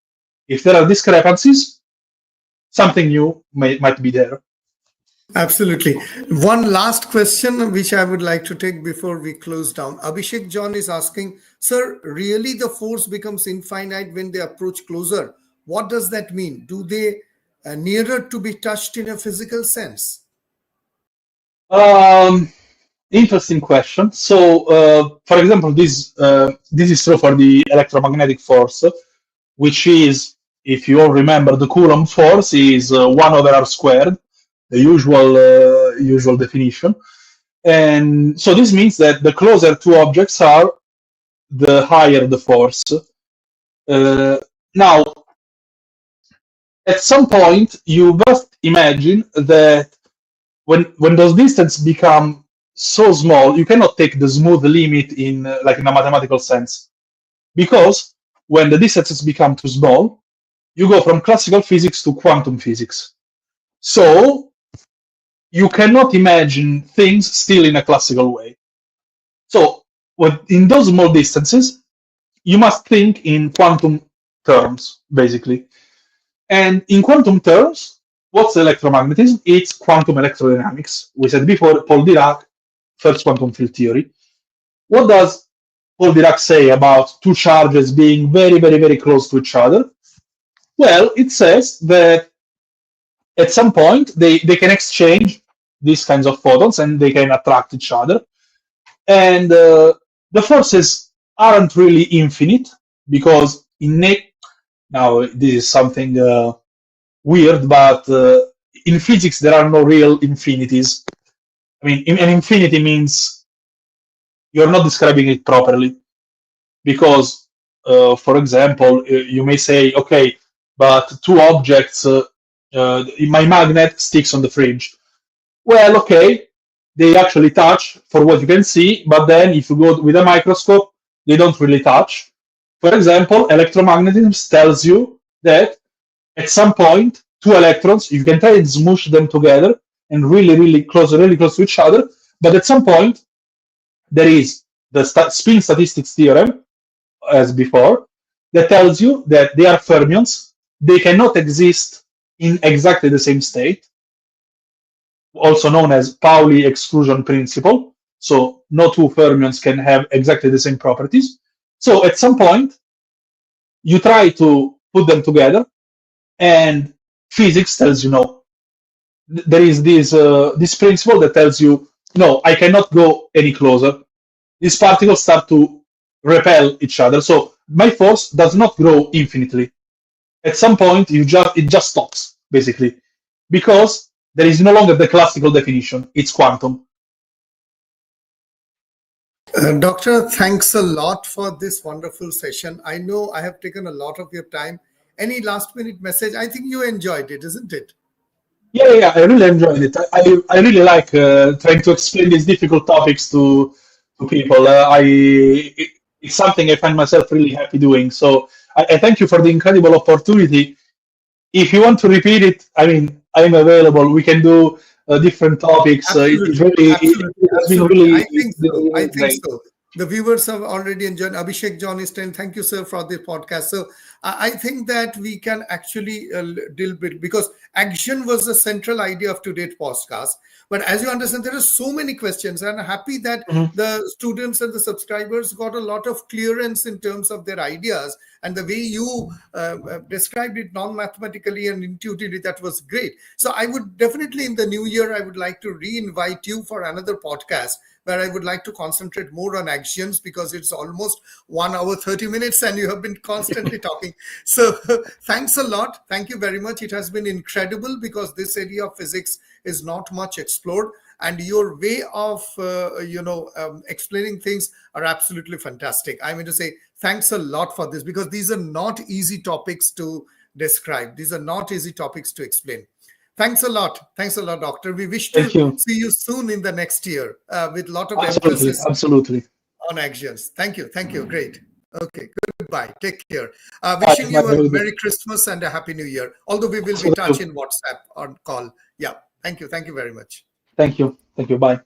If there are discrepancies, something new might be there. Absolutely. One last question which I would like to take before we close down. Abhishek John is asking, sir, really the force becomes infinite when they approach closer? What does that mean? Do they nearer to be touched in a physical sense? Interesting question. So, for example, this is true for the electromagnetic force, which is, if you all remember, the Coulomb force is 1/r², the usual definition. And so this means that the closer two objects are, the higher the force. Now, at some point, you must imagine that when those distances become so small, you cannot take the smooth limit in like in a mathematical sense, because when the distances become too small, you go from classical physics to quantum physics. So you cannot imagine things still in a classical way. So in those small distances, you must think in quantum terms, basically. And in quantum terms, what's electromagnetism? It's quantum electrodynamics. We said before, Paul Dirac, first quantum field theory. What does Paul Dirac say about two charges being very, very, very close to each other? Well, it says that at some point they can exchange these kinds of photons and they can attract each other. And the forces aren't really infinite, because now this is something weird, but in physics there are no real infinities. I mean, an infinity means you're not describing it properly, because, for example, you may say, okay, but two objects, my magnet sticks on the fridge. Well, okay, they actually touch for what you can see, but then if you go with a microscope, they don't really touch. For example, electromagnetism tells you that at some point, two electrons, you can try and smoosh them together and really close to each other, but at some point, there is the spin statistics theorem, as before, that tells you that they are fermions. They cannot exist in exactly the same state, also known as Pauli exclusion principle. So no two fermions can have exactly the same properties. So at some point, you try to put them together, and physics tells you no. There is this principle that tells you, no, I cannot go any closer. These particles start to repel each other. So my force does not grow infinitely. At some point, it just stops, basically, because there is no longer the classical definition. It's quantum. Doctor, thanks a lot for this wonderful session. I know I have taken a lot of your time. Any last minute message? I think you enjoyed it, isn't it? Yeah, I really enjoyed it. I really like trying to explain these difficult topics to people. It's something I find myself really happy doing. So I thank you for the incredible opportunity. If you want to repeat it, I mean, I'm available. We can do different topics. Absolutely. It has been really. I think so. The viewers have already enjoyed. Abhishek John is saying, thank you, sir, for this podcast. So I think that we can actually deal with, because axion was the central idea of today's podcast. But as you understand, there are so many questions, and I'm happy that the students and the subscribers got a lot of clearance in terms of their ideas, and the way you described it non-mathematically and intuitively, that was great. So I would definitely, in the new year, I would like to re-invite you for another podcast, where I would like to concentrate more on axions, because it's almost 1 hour, 30 minutes, and you have been constantly talking. So thanks a lot. Thank you very much. It has been incredible, because this area of physics is not much explored, and your way of, explaining things are absolutely fantastic. I mean to say, thanks a lot for this, because these are not easy topics to describe. These are not easy topics to explain. Thanks a lot. Thanks a lot, Doctor. We wish to see you soon in the next year with a lot of emphasis on axions. Thank you. Thank you. Great. Okay. Goodbye. Take care. Wishing you a Merry Christmas and a Happy New Year. Although we will be in touch in WhatsApp on call. Yeah. Thank you. Thank you very much. Thank you. Thank you. Bye.